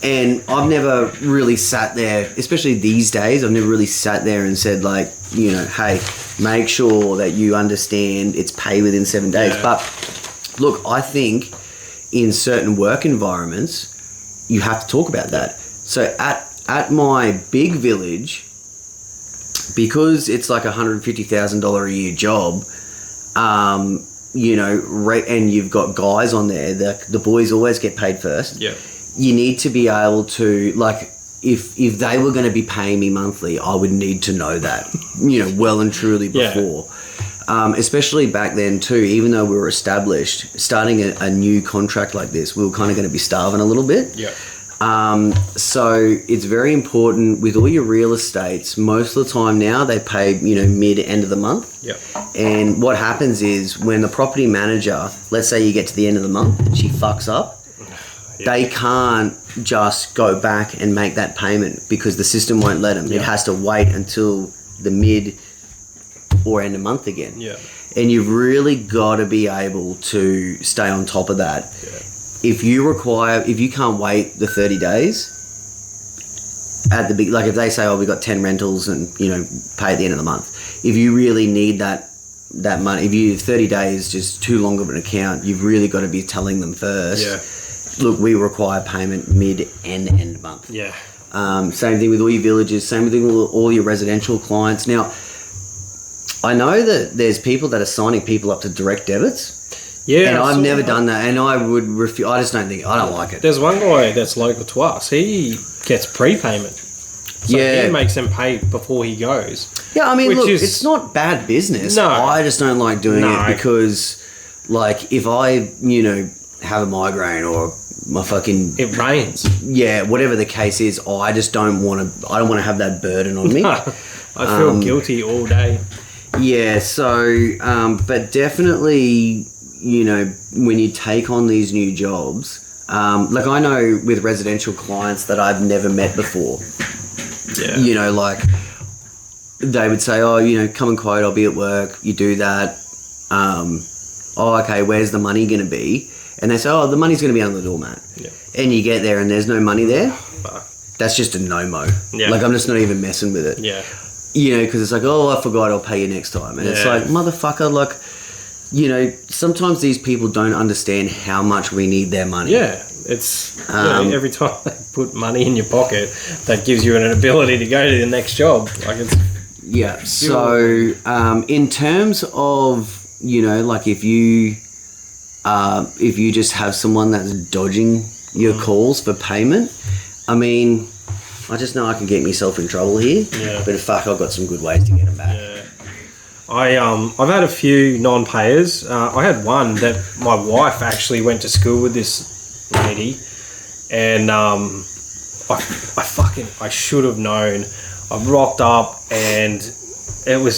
And I've never really sat there, especially these days, I've never really sat there and said, like, hey, make sure that you understand it's pay within 7 days. Yeah. But look, I think in certain work environments, you have to talk about that. So at my big village, because it's like $150,000 a year job, and you've got guys on there, the boys always get paid first. Yeah. You need to be able to, like, if they were going to be paying me monthly, I would need to know that, well and truly before. Yeah. Especially back then too, even though we were established, starting a new contract like this, we were kind of going to be starving a little bit. Yeah. So it's very important with all your real estates. Most of the time now they pay, mid end of the month. Yeah. And what happens is when the property manager, let's say you get to the end of the month and she fucks up, they can't just go back and make that payment because the system won't let them. It has to wait until the mid or end of month again. Yeah. And you've really got to be able to stay on top of that. Yeah. If you can't wait the 30 days at the big, like if they say, we got 10 rentals and, pay at the end of the month. If you really need that money, if 30 days is just too long of an account, you've really got to be telling them first. Yeah. Look, we require payment mid and end month. Yeah. Same thing with all your villages. Same thing with all your residential clients. Now, I know that there's people that are signing people up to direct debits. Yeah. And I've never done that. And I would refuse. I just don't like it. There's one guy that's local to us. He gets prepayment. So he makes them pay before he goes. Yeah, I mean, look, it's not bad business. No. I just don't like doing it because, like, if I, have a migraine or my fucking It rains. yeah, whatever the case is, I just don't want to. I don't want to have that burden on me. I feel guilty all day. Yeah, so but definitely, you know, when you take on these new jobs, like I know with residential clients that I've never met before. Yeah. You know, like they would say, "Oh, you know, come and quote. I'll be at work." You do that. Oh, okay. Where's the money going to be? And they say, "Oh, the money's going to be under the doormat." Yeah. And you get there and there's no money there. Fuck. That's just a no-mo. Yeah. Like I'm just not even messing with it. Yeah. You know, because it's like, "Oh, I forgot. I'll pay you next time." And it's Yeah. like, motherfucker, like, you know, sometimes these people don't understand how much we need their money. Yeah. It's every time they put money in your pocket, that gives you an ability to go to the next job. Like it's Yeah. So, in terms of, you know, like if you just have someone that's dodging your calls for payment, I mean, I just know I can get myself in trouble here. Yeah. But fuck, I've got some good ways to get them back. Yeah. I've had a few non-payers. I had one that my wife actually went to school with this lady, and I should have known. I rocked up and it was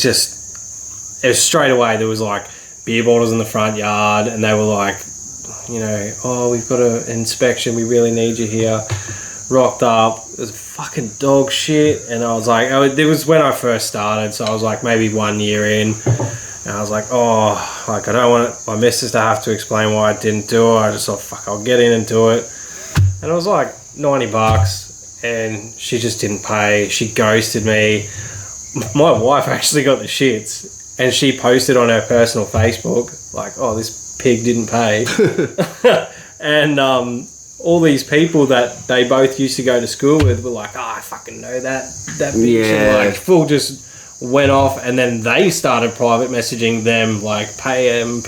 straight away. There was like beer bottles in the front yard, and they were like, you know, "Oh, we've got an inspection. We really need you here." Rocked up. It was fucking dog shit, and I was like, it was when I first started, so I was like maybe 1 year in, and I was like, oh, like I don't want my missus to have to explain why I didn't do it. I just thought, fuck, I'll get in and do it, and it was like $90, and she just didn't pay. She ghosted me. My wife actually got the shits, and she posted on her personal Facebook like, "Oh, this pig didn't pay," and all these people that they both used to go to school with were like, "Oh, I fucking know that bitch," and like full just went off, and then they started private messaging them like, pay him,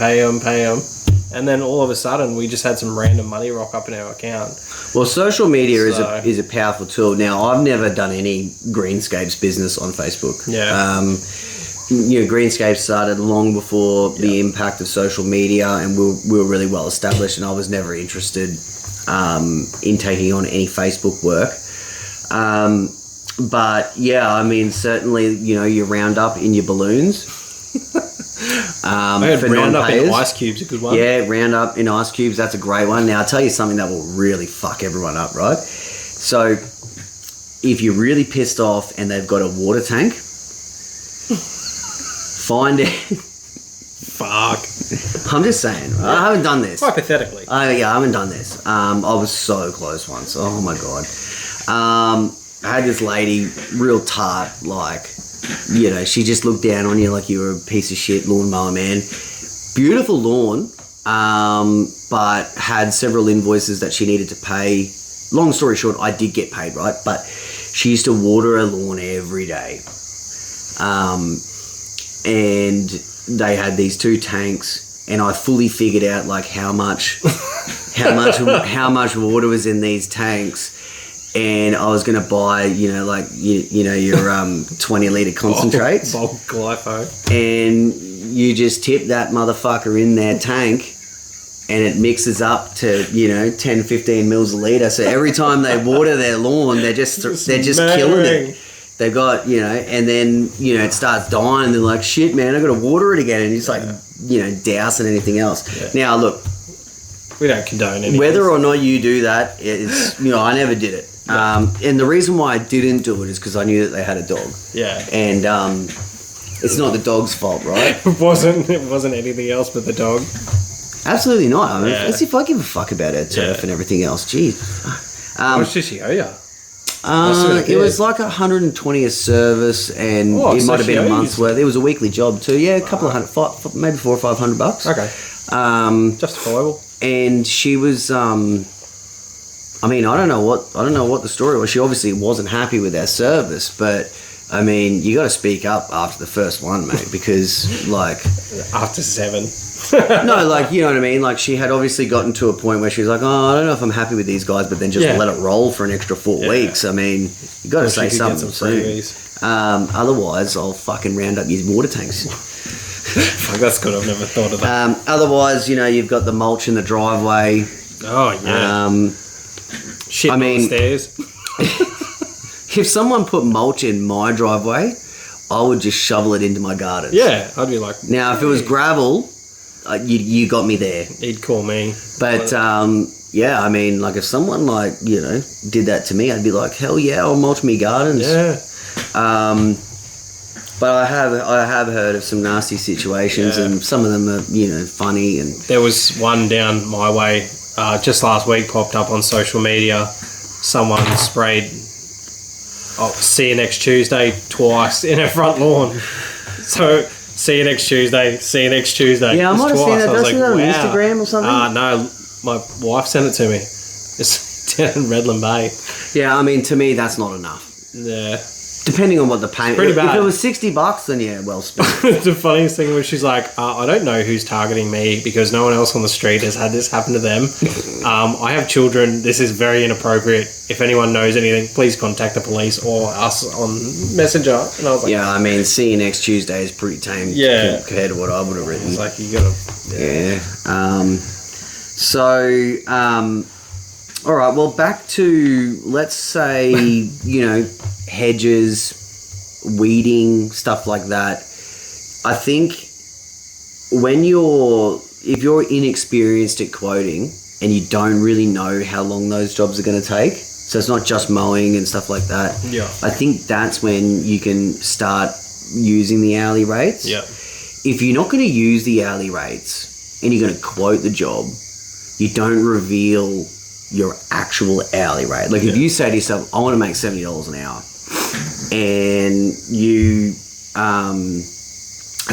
and then all of a sudden we just had some random money rock up in our account. Well, social media is a powerful tool. Now, I've never done any Greenscapes business on Facebook. Yeah. You know, Greenscape started long before the impact of social media, and we were really well established, and I was never interested in taking on any Facebook work. But yeah, I mean, certainly, you know, you round up in your balloons. I had round up in ice cubes, a good one. Yeah, round up in ice cubes, that's a great one. Now, I'll tell you something that will really fuck everyone up, right? So, if you're really pissed off and they've got a water tank, find it. Fuck. I'm just saying, right? I haven't done this. Hypothetically. I haven't done this. I was so close once. Oh my God. I had this lady, real tart, like, you know, she just looked down on you like you were a piece of shit lawnmower man. Beautiful lawn, but had several invoices that she needed to pay. Long story short, I did get paid, right? But she used to water her lawn every day. And they had these 2 tanks, and I fully figured out like how much water was in these tanks. And I was going to buy, you know, like, you know, your 20-litre concentrates. Bulk glypho. And you just tip that motherfucker in their tank, and it mixes up to, you know, 10, 15 mils a litre. So every time they water their lawn, they're just killing it. They've got, you know, and then, you know, it starts dying, and they're like, "Shit, man, I got to water it again." And it's like, you know, dousing anything else. Yeah. Now, look. We don't condone anything. Whether or not you do that, it's, you know, I never did it. Yeah. And the reason why I didn't do it is because I knew that they had a dog. Yeah. And it's not the dog's fault, right? It wasn't anything else but the dog. Absolutely not. I mean, let's if I give a fuck about her turf and everything else. Gee. How much did she owe you? It was like 120 a service, and it might have been a month's worth. It was a weekly job too. Yeah, a couple of hundred, maybe $400 or $500. Okay. Justifiable. And she was, I mean, I don't know what the story was. She obviously wasn't happy with our service, but I mean, you got to speak up after the first one, mate, because like after 7. No, like, you know what I mean? Like, she had obviously gotten to a point where she was like, "Oh, I don't know if I'm happy with these guys," but then just let it roll for an extra 4 weeks. I mean, you got to say something soon. Otherwise, I'll fucking round up your water tanks. Fuck, that's good. I've never thought of that. Otherwise, you've got the mulch in the driveway. Oh, yeah. Shit on the stairs. If someone put mulch in my driveway, I would just shovel it into my gardens. Yeah, I'd be like... Now, if it was gravel, you got me there. He'd call me. But, yeah, I mean, like, if someone, like, did that to me, I'd be like, hell yeah, I'll mulch me gardens. Yeah. But I have heard of some nasty situations, and some of them are, funny. And there was one down my way just last week, popped up on social media. Someone sprayed see you next Tuesday twice in her front lawn. So see you next Tuesday. Yeah, I might have seen that. Did I see that on Instagram or something? No, my wife sent it to me. It's down in Redland Bay. Yeah, I mean, to me, that's not enough. Yeah. Depending on what the payment... Pretty bad. If it was $60, then yeah, well spent. The funniest thing was she's like, I don't know who's targeting me because no one else on the street has had this happen to them. I have children. This is very inappropriate. If anyone knows anything, please contact the police or us on Messenger. And I was like... Yeah, I mean, see you next Tuesday is pretty tame compared to what I would have written. It's like, you gotta... Yeah. All right, well, back to, let's say, hedges, weeding, stuff like that. I think if you're inexperienced at quoting and you don't really know how long those jobs are going to take, so it's not just mowing and stuff like that. Yeah. I think that's when you can start using the hourly rates. Yeah. If you're not going to use the hourly rates and you're going to quote the job, you don't reveal your actual hourly rate. Like if you say to yourself, I want to make $70 an hour, and you are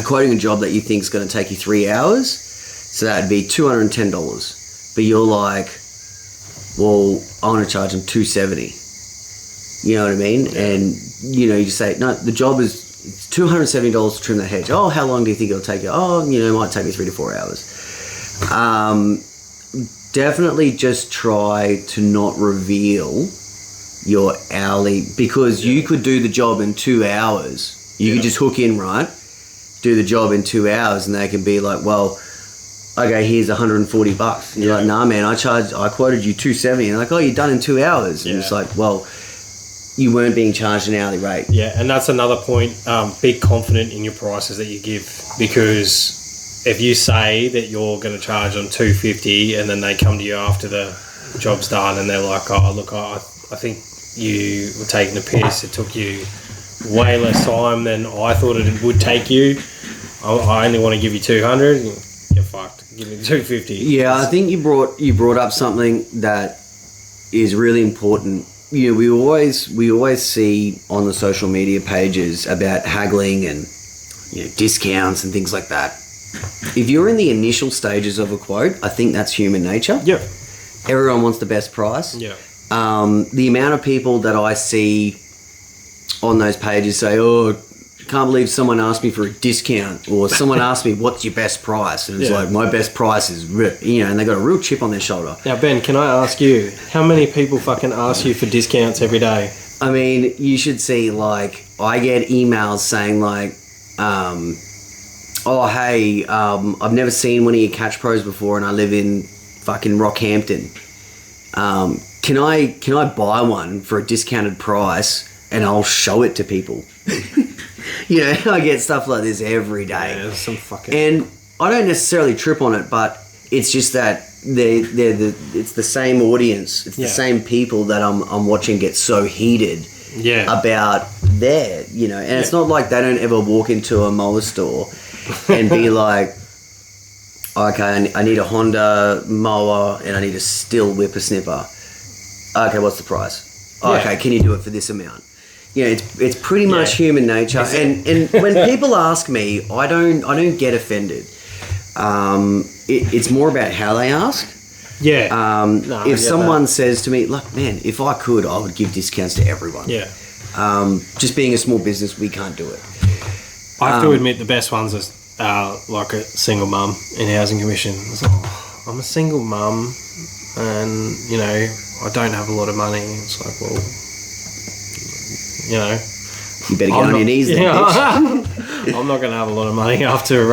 quoting a job that you think is going to take you 3 hours, so that'd be $210. But you're like, well, I want to charge them $270. You know what I mean? Yeah. And you just say, no, the job is $270 to trim that hedge. Oh, how long do you think it'll take you? Oh, it might take me 3 to 4 hours. Definitely just try to not reveal your hourly, because you could do the job in 2 hours. You could just hook in, right? Do the job in 2 hours, and they can be like, well, okay, here's $140. And you're like, nah, man, I quoted you $270. And they're like, oh, you're done in 2 hours. And it's like, well, you weren't being charged an hourly rate. Yeah, and that's another point. Be confident in your prices that you give, because if you say that you're going to charge them $250 and then they come to you after the job's done and they're like, oh, look, I think you were taking a piss. It took you way less time than I thought it would take you. I only want to give you $200. You're fucked. Give me $250. Yeah, I think you brought up something that is really important. We always see on the social media pages about haggling and discounts and things like that. If you're in the initial stages of a quote, I think that's human nature. Yeah. Everyone wants the best price. Yeah. The amount of people that I see on those pages say, oh, can't believe someone asked me for a discount, or someone asked me, what's your best price? And it's like, my best price is, and they got a real chip on their shoulder. Now, Ben, can I ask you, how many people fucking ask you for discounts every day? I mean, you should see, like, I get emails saying, like, oh, hey, I've never seen one of your catch pros before and I live in fucking Rockhampton. Can I buy one for a discounted price and I'll show it to people? I get stuff like this every day. Yeah, some fucking... And I don't necessarily trip on it, but it's just that it's the same audience. It's the same people that I'm watching get so heated about their, and it's not like they don't ever walk into a mower store and be like, okay, I need a Honda mower and I need a Stihl whippersnipper. Okay, what's the price? Okay, can you do it for this amount? It's pretty much human nature. And when people ask me, I don't get offended. It's more about how they ask. Yeah. If someone says to me, look, man, if I could, I would give discounts to everyone. Yeah. Just being a small business, we can't do it. I have to admit, the best ones are like a single mum in housing commission. It's like, I'm a single mum, and I don't have a lot of money. It's like, well, you better get on your knees then, bitch. I'm not going to have a lot of money after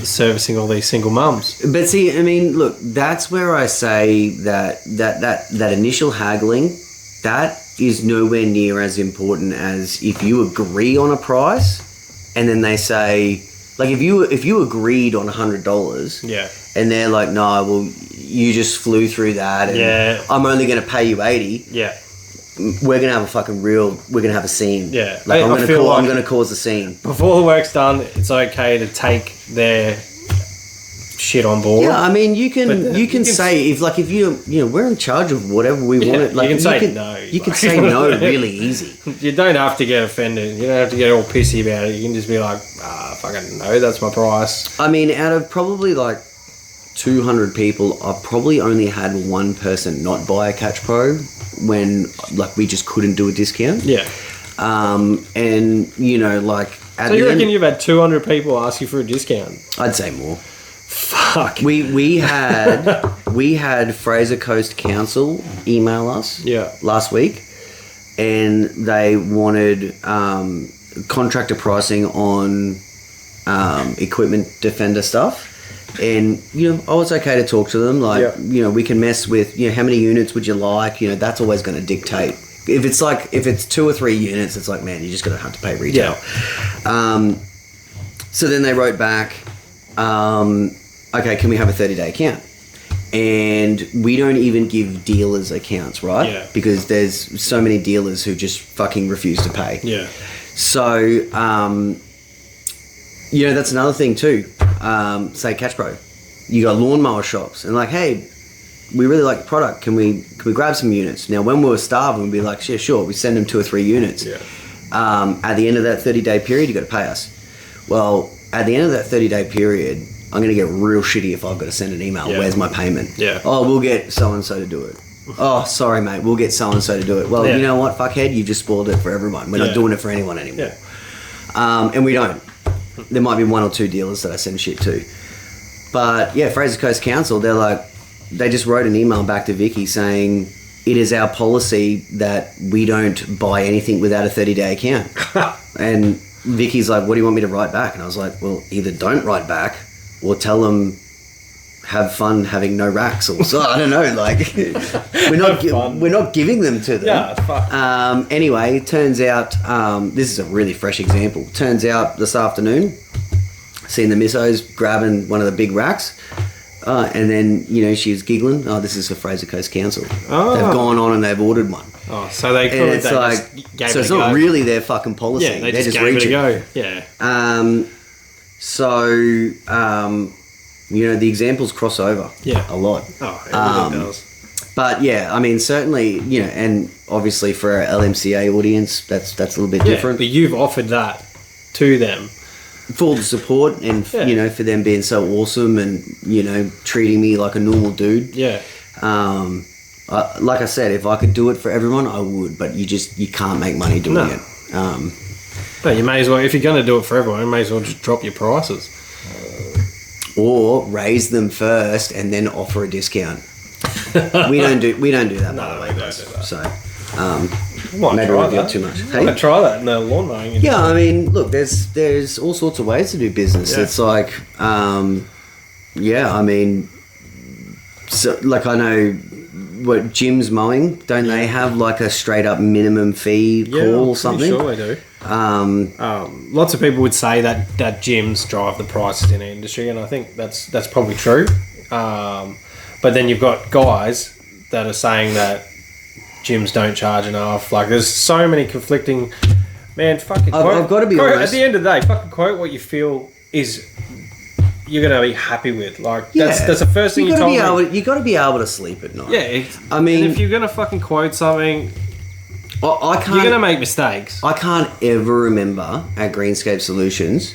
servicing all these single mums. But see, I mean, look, that's where I say that initial haggling, that is nowhere near as important as if you agree on a price, and then they say, like, if you agreed on $100, yeah, and they're like, no, well, you just flew through that, and I'm only going to pay you $80. Yeah. We're gonna have we're gonna have a scene. Yeah, like I'm gonna cause a scene before the work's done. It's okay to take their shit on board. Yeah, I mean, you can say if you we're in charge of whatever we want it. Like, you can say no. You can say no really easy. You don't have to get offended. You don't have to get all pissy about it. You can just be like, fucking no, that's my price. I mean, out of probably like 200 people, I've probably only had one person not buy a Catch Pro when like we just couldn't do a discount. Yeah. And like so you reckon you've had 200 people ask you for a discount? I'd say more. Fuck. We had Fraser Coast Council email us last week, and they wanted contractor pricing on equipment defender stuff. And I was okay to talk to them. Like we can mess with how many units would you like? That's always going to dictate. If it's 2 or 3 units, it's like, man, you're just going to have to pay retail. Yeah. So then they wrote back, okay, can we have a 30-day account? And we don't even give dealers accounts, right? Yeah. Because there's so many dealers who just fucking refuse to pay. Yeah. So that's another thing too. Say Catch Pro, you got lawnmower shops, and like, hey, we really like the product. Can we grab some units? Now, when we were starving, we'd be like, yeah, sure. We send them 2 or 3 units. Yeah. At the end of that 30-day period, you got to pay us. Well, at the end of that 30-day period, I'm going to get real shitty if I've got to send an email. Yeah. Where's my payment? Yeah. Oh, we'll get so and so to do it. Oh, sorry, mate. We'll get so and so to do it. Well, you know what, fuckhead? You've just spoiled it for everyone. We're not doing it for anyone anymore. Yeah. And we don't. There might be 1 or 2 dealers that I send shit to. But yeah, Fraser Coast Council, they just wrote an email back to Vicky saying, it is our policy that we don't buy anything without a 30-day account. And Vicky's like, what do you want me to write back? And I was like, well, either don't write back or tell them have fun having no racks, or so. I don't know, like we're not giving them to them. Yeah, it's fun. Anyway, it turns out this is a really fresh example. Turns out this afternoon, seen the missos grabbing one of the big racks, and then she was giggling. Oh, this is for Fraser Coast Council. Oh. They've gone on and they've ordered one. Oh, so they could. It's like, so it's not really their fucking policy. Yeah, they just gave reaching. It a go. Yeah. The examples cross over a lot. Oh, everything does. But yeah, I mean, certainly, and obviously for our LMCA audience, that's a little bit different. But you've offered that to them. For all the support and, for them being so awesome and, treating me like a normal dude. Yeah. Like I said, if I could do it for everyone, I would, but you can't make money doing it. But you may as well, if you're going to do it for everyone, you may as well just drop your prices. Or raise them first and then offer a discount. we don't do that. No, we don't do that. So, maybe I revealed too much. Hey? I try that in the lawn mowing. Yeah, I mean, look, there's all sorts of ways to do business. Yeah. It's like, I mean, so like I know what Jim's Mowing, don't they have like a straight up minimum fee call or something? Sure they do. Lots of people would say that gyms drive the prices in the industry, and I think that's probably true. But then you've got guys that are saying that gyms don't charge enough. Like, there's so many conflicting. Man, fucking quote. I've got to be honest. At the end of the day, fucking quote what you feel is you're gonna be happy with. Like, that's the first thing you told me. You got to be able to sleep at night. Yeah, I mean, and if you're gonna fucking quote something, I can't. You're gonna make mistakes. I can't ever remember at Greenscape Solutions.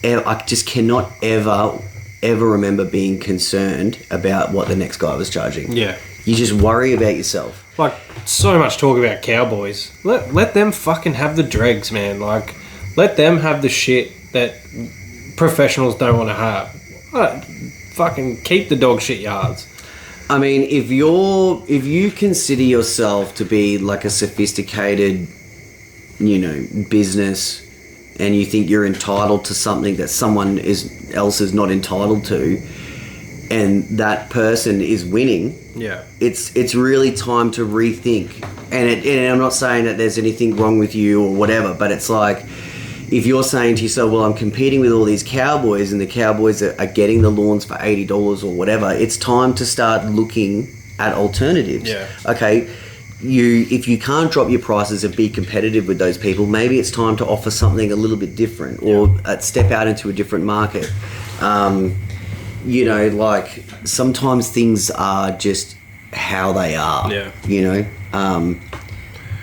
I just cannot ever remember being concerned about what the next guy was charging. Yeah, you just worry about yourself. Like, so much talk about cowboys. Let them fucking have the dregs, man. Like, let them have the shit that professionals don't want to have. Fucking keep the dog shit yards. I mean, if you consider yourself to be like a sophisticated, business, and you think you're entitled to something that someone else is not entitled to, and that person is winning, it's really time to rethink. And I'm not saying that there's anything wrong with you or whatever, but it's like, if you're saying to yourself, well, I'm competing with all these cowboys and the cowboys are getting the lawns for $80 or whatever, it's time to start looking at alternatives. Okay, if you can't drop your prices and be competitive with those people, maybe it's time to offer something a little bit different, or step out into a different market. You know, like, sometimes things are just how they are. You know,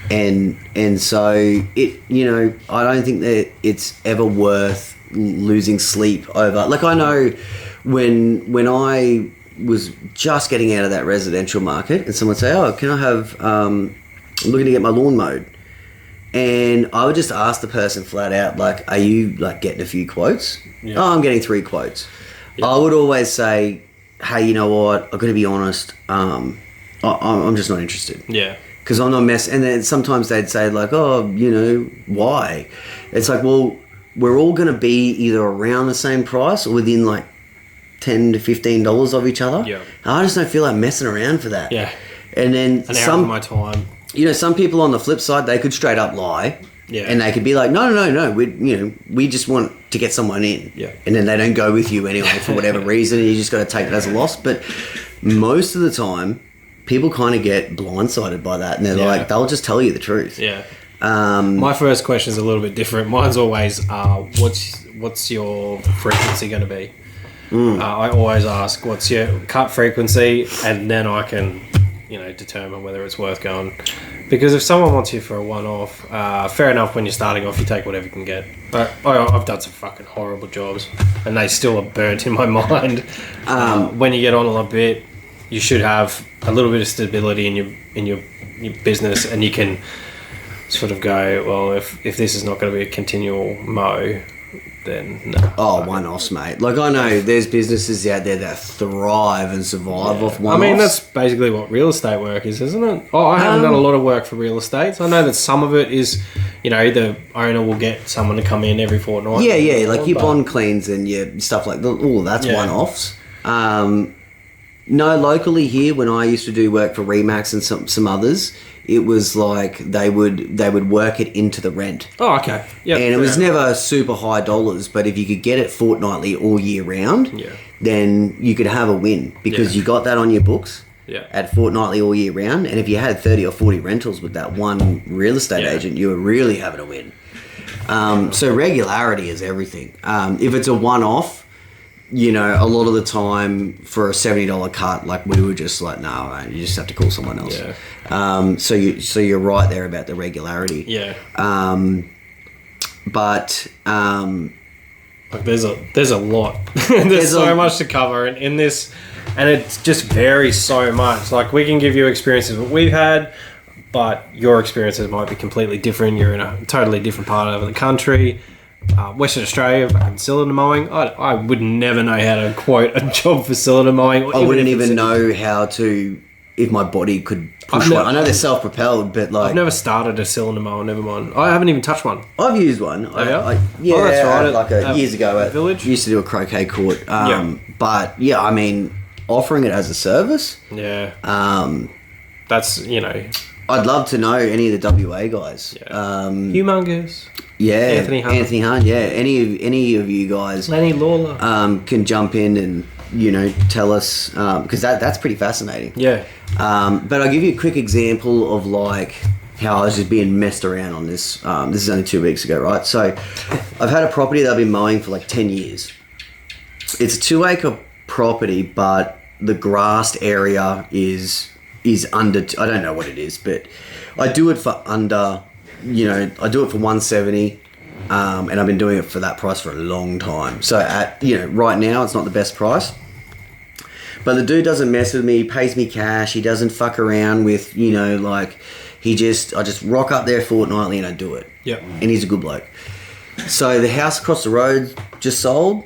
and so it, you know, I don't think that it's ever worth losing sleep over. Like, I know when I was just getting out of that residential market, and someone would say, "Oh, can I have? I'm looking to get my lawn mowed," and I would just ask the person flat out, like, "Are you like getting a few quotes?" "Oh, I'm getting 3 quotes." I would always say, "Hey, you know what? I've got to be honest. I'm just not interested." Because I'm not mess. And then sometimes they'd say, like, "Oh, you know, why?" It's like, well, we're all going to be either around the same price or within like $10 to $15 of each other. I just don't feel like messing around for that. And then an hour of my time. You know, some people on the flip side, they could straight up lie. And they could be like, no, we just want to get someone in. And then they don't go with you anyway for whatever reason, and you just got to take it as a loss. But most of the time, people kind of get blindsided by that, and they're like, they'll just tell you the truth. My first question is a little bit different. Mine's always, what's your frequency going to be? I always ask, what's your cut frequency, and then I can, you know, determine whether it's worth going. Because if someone wants you for a one-off, fair enough, when you're starting off, you take whatever you can get. But I've done some fucking horrible jobs, and they still are burnt in my mind. When you get on a little bit, you should have a little bit of stability in your business, and you can sort of go, well, if this is not going to be a continual mow, then no. Oh, one-offs, mate. Like, I know there's businesses out there that thrive and survive off one-offs. I mean, that's basically what real estate work is, isn't it? Oh, I haven't done a lot of work for real estate. So I know that some of it is, you know, the owner will get someone to come in every fortnight. Like your bond cleans and your stuff like that. All that's one-offs. No, locally here, when I used to do work for Remax and some others, it was like they would work it into the rent. Oh, okay. And it was never super high dollars, but if you could get it fortnightly all year round, then you could have a win, because you got that on your books at fortnightly all year round. And if you had 30 or 40 rentals with that one real estate agent, you were really having a win. So regularity is everything. If it's a one-off, you know, a lot of the time for a $70 cut, like, we were just like, no, man, you just have to call someone else. So you're right there about the regularity. But like, there's a lot. there's so much to cover in this, and it just varies so much. Like, we can give you experiences that we've had, but your experiences might be completely different. You're in a totally different part of the country. Western Australia, fucking cylinder mowing. I would never know how to quote a job for cylinder mowing. I wouldn't even know how to, if my body could push one. I know they're self-propelled, but like, I've never started a cylinder mower. Never mind. I haven't even touched one. I've used one. That's right. Like years ago at Village. Used to do a croquet court. But yeah, I mean, offering it as a service. That's, you know. I'd love to know any of the WA guys. Humongous. Anthony Hunt. Any of you guys, Lenny Lawler, can jump in and, you know, tell us, because that's pretty fascinating. But I'll give you a quick example of like how I was just being messed around on this. This is only 2 weeks ago, right? So I've had a property that I've been mowing for like 10 years. It's a 2-acre property, but the grassed area is under, I don't know what it is, but I do it for under, you know, I do it for 170, and I've been doing it for that price for a long time. So at, you know, right now it's not the best price, but the dude doesn't mess with me, he pays me cash, he doesn't fuck around with, you know, like, I just rock up there fortnightly and I do it. And he's a good bloke. So the house across the road just sold.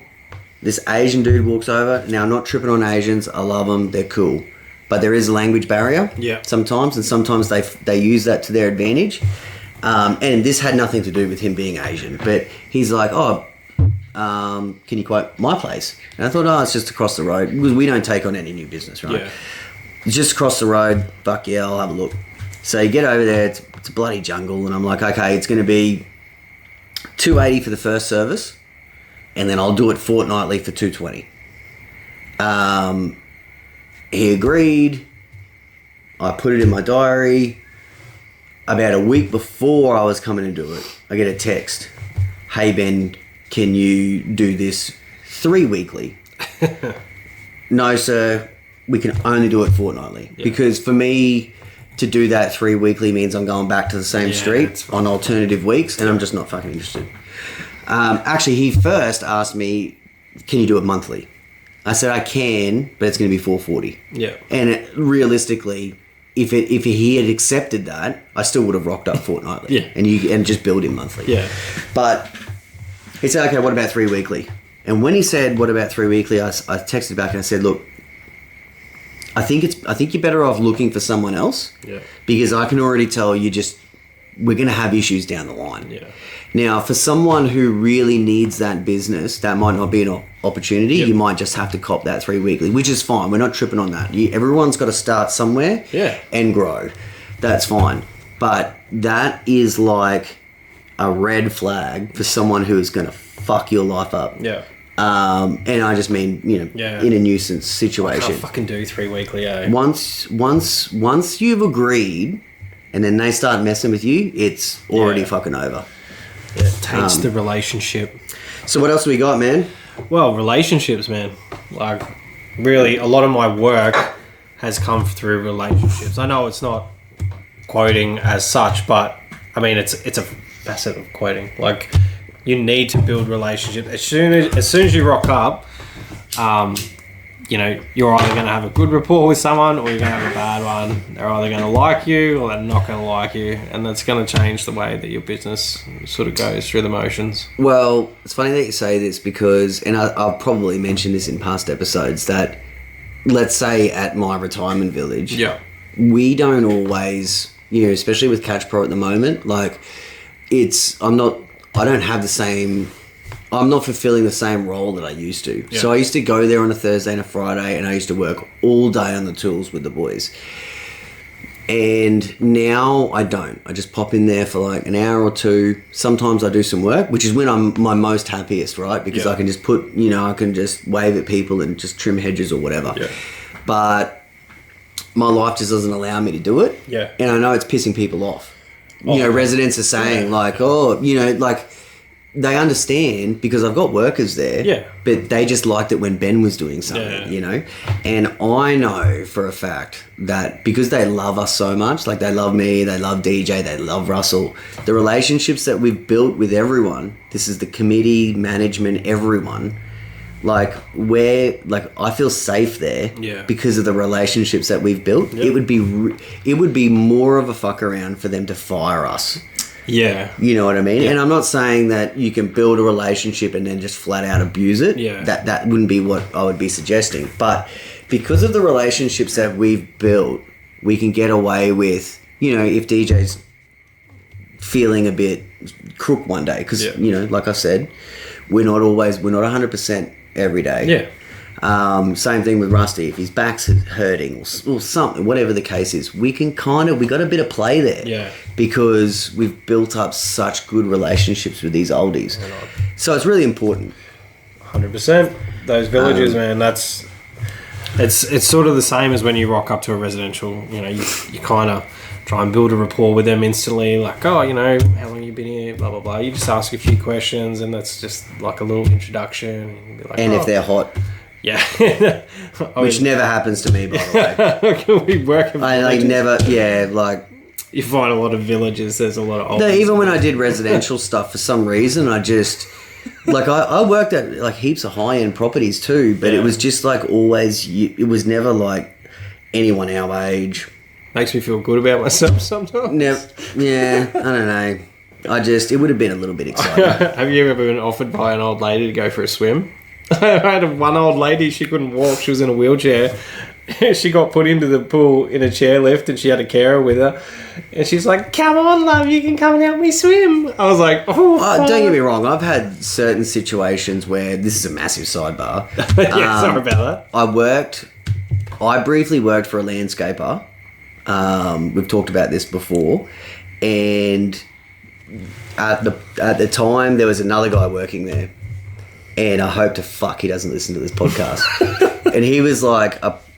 This Asian dude walks over. Now, I'm not tripping on Asians, I love them, they're cool. But there is a language barrier sometimes, and sometimes they use that to their advantage. And this had nothing to do with him being Asian, but he's like, can you quote my place? And I thought, it's just across the road, because we don't take on any new business, right? Yeah. It's just across the road. Fuck yeah, I'll have a look. So you get over there, it's a bloody jungle, and I'm like, okay, it's going to be $280 for the first service, and then I'll do it fortnightly for $220. He agreed. I put it in my diary. About a week before I was coming to do it, I get a text. Hey Ben, can you do this 3 weekly? No, sir. We can only do it fortnightly. Yeah. Because for me to do that 3 weekly means I'm going back to the same street on alternative weeks, and I'm just not fucking interested. Actually, he first asked me, can you do it monthly? I said I can, but it's going to be $440. Yeah. And realistically, if he had accepted that, I still would have rocked up fortnightly. Yeah. And just billed him monthly. Yeah. But he said, okay, what about 3 weekly? And when he said, what about 3 weekly, I texted back and I said, look, I think you're better off looking for someone else. Yeah. Because I can already tell we're going to have issues down the line. Yeah. Now, for someone who really needs that business, that might not be an opportunity. Yep. You might just have to cop that 3 weekly, which is fine. We're not tripping on that. Everyone's got to start somewhere and grow. That's fine. But that is like a red flag for someone who is going to fuck your life up. Yeah. And I just mean, in a nuisance situation. I can't fucking do 3 weekly, Once you've agreed, and then they start messing with you, it's already fucking over. Yeah, it taints the relationship. So what else do we got, man? Well, relationships, man. Like, really, a lot of my work has come through relationships. I know it's not quoting as such, but I mean, it's a facet of quoting. Like, you need to build relationships. As soon as you rock up, you're either going to have a good rapport with someone or you're going to have a bad one. They're either going to like you or they're not going to like you, and that's going to change the way that your business sort of goes through the motions. Well, it's funny that you say this because, and I'll probably mention this in past episodes, that let's say at my retirement village, we don't always, especially with Catch Pro at the moment, like I'm not fulfilling the same role that I used to. Yeah. So I used to go there on a Thursday and a Friday, and I used to work all day on the tools with the boys. And now I don't. I just pop in there for like an hour or two. Sometimes I do some work, which is when I'm my most happiest, right? Because I can just I can just wave at people and just trim hedges or whatever. Yeah. But my life just doesn't allow me to do it. Yeah. And I know it's pissing people off. Residents are saying they understand because I've got workers there. Yeah. But they just liked it when Ben was doing something, And I know for a fact that because they love us so much, like they love me, they love DJ, they love Russell, the relationships that we've built with everyone, this is the committee, management, everyone, I feel safe there because of the relationships that we've built. Yep. It would be more of a fuck around for them to fire us. Yeah. You know what I mean? Yeah. And I'm not saying that you can build a relationship and then just flat out abuse it. Yeah. That wouldn't be what I would be suggesting. But because of the relationships that we've built, we can get away with, if DJ's feeling a bit crook one day. Because, like I said, we're not 100% every day. Yeah. Same thing with Rusty. If his back's hurting or something, whatever the case is, we got a bit of play there. Yeah. Because we've built up such good relationships with these oldies. So it's really important. 100%. Those villages, man, it's sort of the same as when you rock up to a residential, you kind of try and build a rapport with them instantly, like, how long you been here, blah, blah, blah. You just ask a few questions and that's just like a little introduction. And, be like, if they're hot. Yeah. Which never happens to me, by the way. We work in you find a lot of villages, there's a lot of old. No, even when I did residential stuff, for some reason, I just... I worked at, heaps of high-end properties too, but it was just, always... It was never, anyone our age. Makes me feel good about myself sometimes. Yeah, I don't know. It would have been a little bit exciting. Have you ever been offered by an old lady to go for a swim? I had one old lady, she couldn't walk, she was in a wheelchair, she got put into the pool in a chairlift and she had a carer with her. And she's like, come on, love, you can come and help me swim. I was like, oh, don't get me wrong. I've had certain situations where, this is a massive sidebar. Yeah, sorry about that. I briefly worked for a landscaper. We've talked about this before. And at the time, there was another guy working there. And I hope to fuck he doesn't listen to this podcast. And he was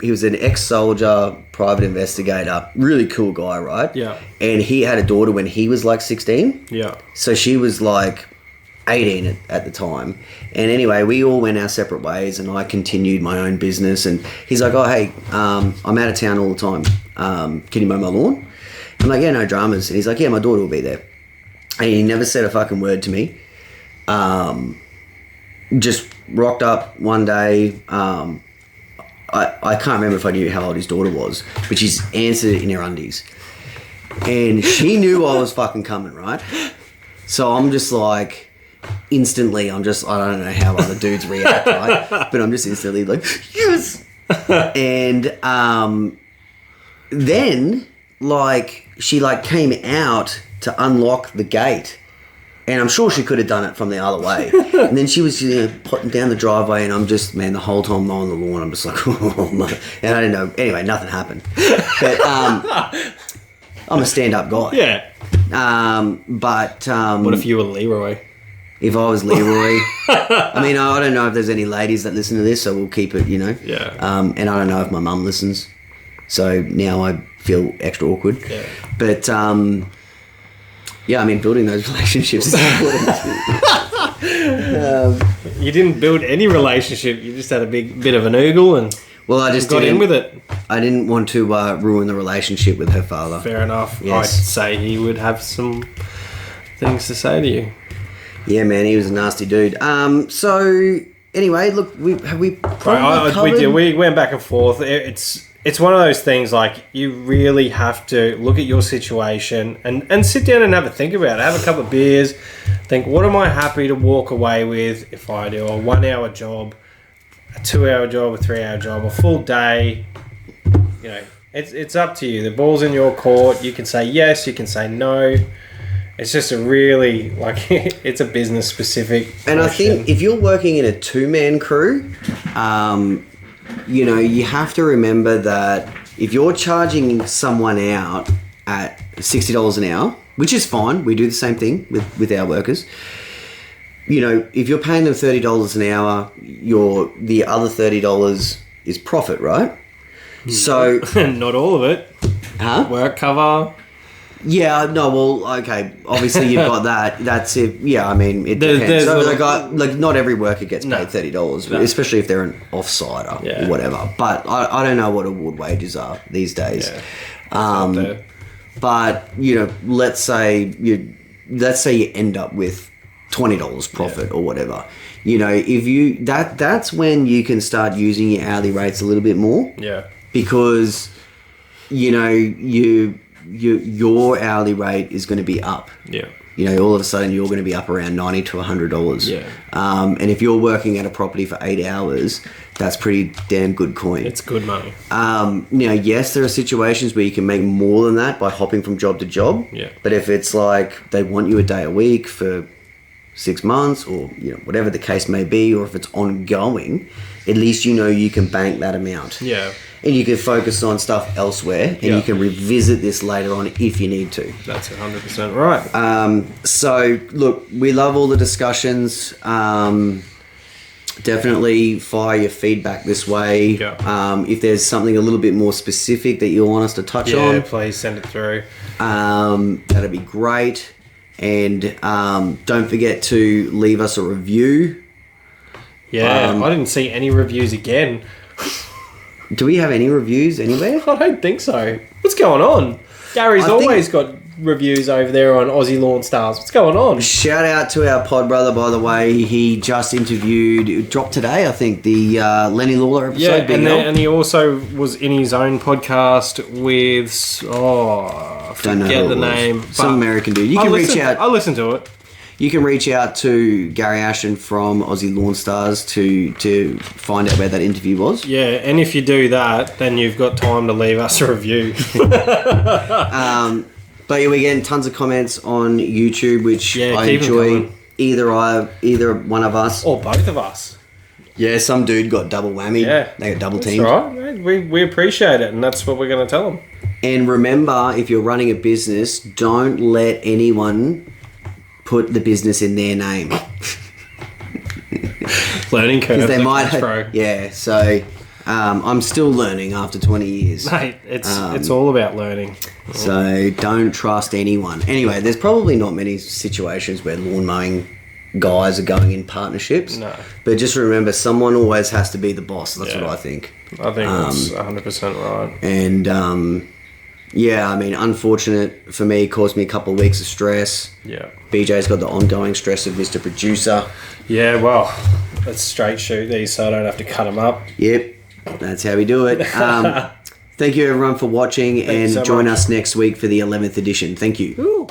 he was an ex-soldier, private investigator, really cool guy, right? Yeah. And he had a daughter when he was like 16. Yeah. So she was like 18 at the time. And anyway, we all went our separate ways and I continued my own business. And he's like, oh, hey, I'm out of town all the time. Can you mow my lawn? I'm like, yeah, no dramas. And he's like, yeah, my daughter will be there. And he never said a fucking word to me. Just rocked up one day. I can't remember if I knew how old his daughter was, but she's answered it in her undies. And she knew I was fucking coming, right? So I'm just like, instantly, I don't know how other dudes react, right? But I'm just instantly like, yes! And then, like, she like came out to unlock the gate. And I'm sure she could have done it from the other way. And then she was putting down the driveway, and I'm just, man, the whole time mowing the lawn, I'm just like, oh my. And I didn't know. Anyway, nothing happened. But I'm a stand-up guy. Yeah. But what if you were Leroy? If I was Leroy, I mean, I don't know if there's any ladies that listen to this, so we'll keep it, Yeah. And I don't know if my mum listens, so now I feel extra awkward. Yeah. But yeah, I mean, building those relationships is important. You didn't build any relationship. You just had a bit of an oogle and I just got in with it. I didn't want to ruin the relationship with her father. Fair enough. Yes. I'd say he would have some things to say to you. Yeah, man, he was a nasty dude. So anyway, look, we went back and forth. It's one of those things, like, you really have to look at your situation and sit down and have a think about it. Have a couple of beers, think, what am I happy to walk away with if I do a 1 hour job, a 2 hour job, a 3 hour job, a full day? It's up to you. The ball's in your court. You can say yes, you can say no. It's just a really, it's a business specific And question. I think if you're working in a two-man crew, you have to remember that if you're charging someone out at $60 an hour, which is fine, we do the same thing with our workers. If you're paying them $30 an hour, the other $30 is profit, right? So not all of it. Huh? Work cover. Yeah, no, well, okay. Obviously, you've got that. That's it. Yeah, I mean, it depends. So, not every worker gets paid $30, especially if they're an off-sider or whatever. But I don't know what award wages are these days. Yeah. But let's say you end up with $20 profit or whatever. If you that's when you can start using your hourly rates a little bit more. Yeah. Because your hourly rate is going to be up. Yeah. All of a sudden you're going to be up around $90 to $100. Yeah. And if you're working at a property for 8 hours, that's pretty damn good coin. It's good money. Now, yes, there are situations where you can make more than that by hopping from job to job. Yeah. But if it's like they want you a day a week for 6 months or whatever the case may be, or if it's ongoing, at least you can bank that amount. Yeah. And you can focus on stuff elsewhere, and you can revisit this later on if you need to. That's 100% right. So, look, we love all the discussions. Definitely fire your feedback this way. Yeah. If there's something a little bit more specific that you want us to touch on, yeah, please send it through. That'd be great. And don't forget to leave us a review. Yeah, I didn't see any reviews again. Do we have any reviews anywhere? I don't think so. What's going on? Gary's always got reviews over there on Aussie Lawn Stars. What's going on? Shout out to our pod brother, by the way. He just it dropped today, I think, the Lenny Lawler episode. Yeah, and he also was in his own podcast with, I forget the name. Some American dude. You can reach out. I listened to it. you can reach out to Gary Ashton from Aussie Lawn Stars to find out where that interview was. Yeah, and if you do that, then you've got time to leave us a review. But yeah, we're getting tons of comments on YouTube, which I keep 'em enjoy. coming. Either one of us. Or both of us. Yeah, some dude got double whammy. Yeah. They got double That's teamed. right, mate. We appreciate it, and that's what we're going to tell them. And remember, if you're running a business, don't let anyone put the business in their name. Learning curve. Because they might have, bro. Yeah, so I'm still learning after 20 years. Mate, it's all about learning. So don't trust anyone. Anyway, there's probably not many situations where lawn mowing guys are going in partnerships. No. But just remember, someone always has to be the boss. That's Yeah. what I think. I think that's 100% right. And yeah, I mean, unfortunate for me, caused me a couple of weeks of stress. Yeah. BJ's got the ongoing stress of Mr. Producer. Yeah, well, let's straight shoot these so I don't have to cut them up. Yep, that's how we do it. Thank you everyone for watching, and so join much. us next week for the 11th edition. Thank you. Ooh.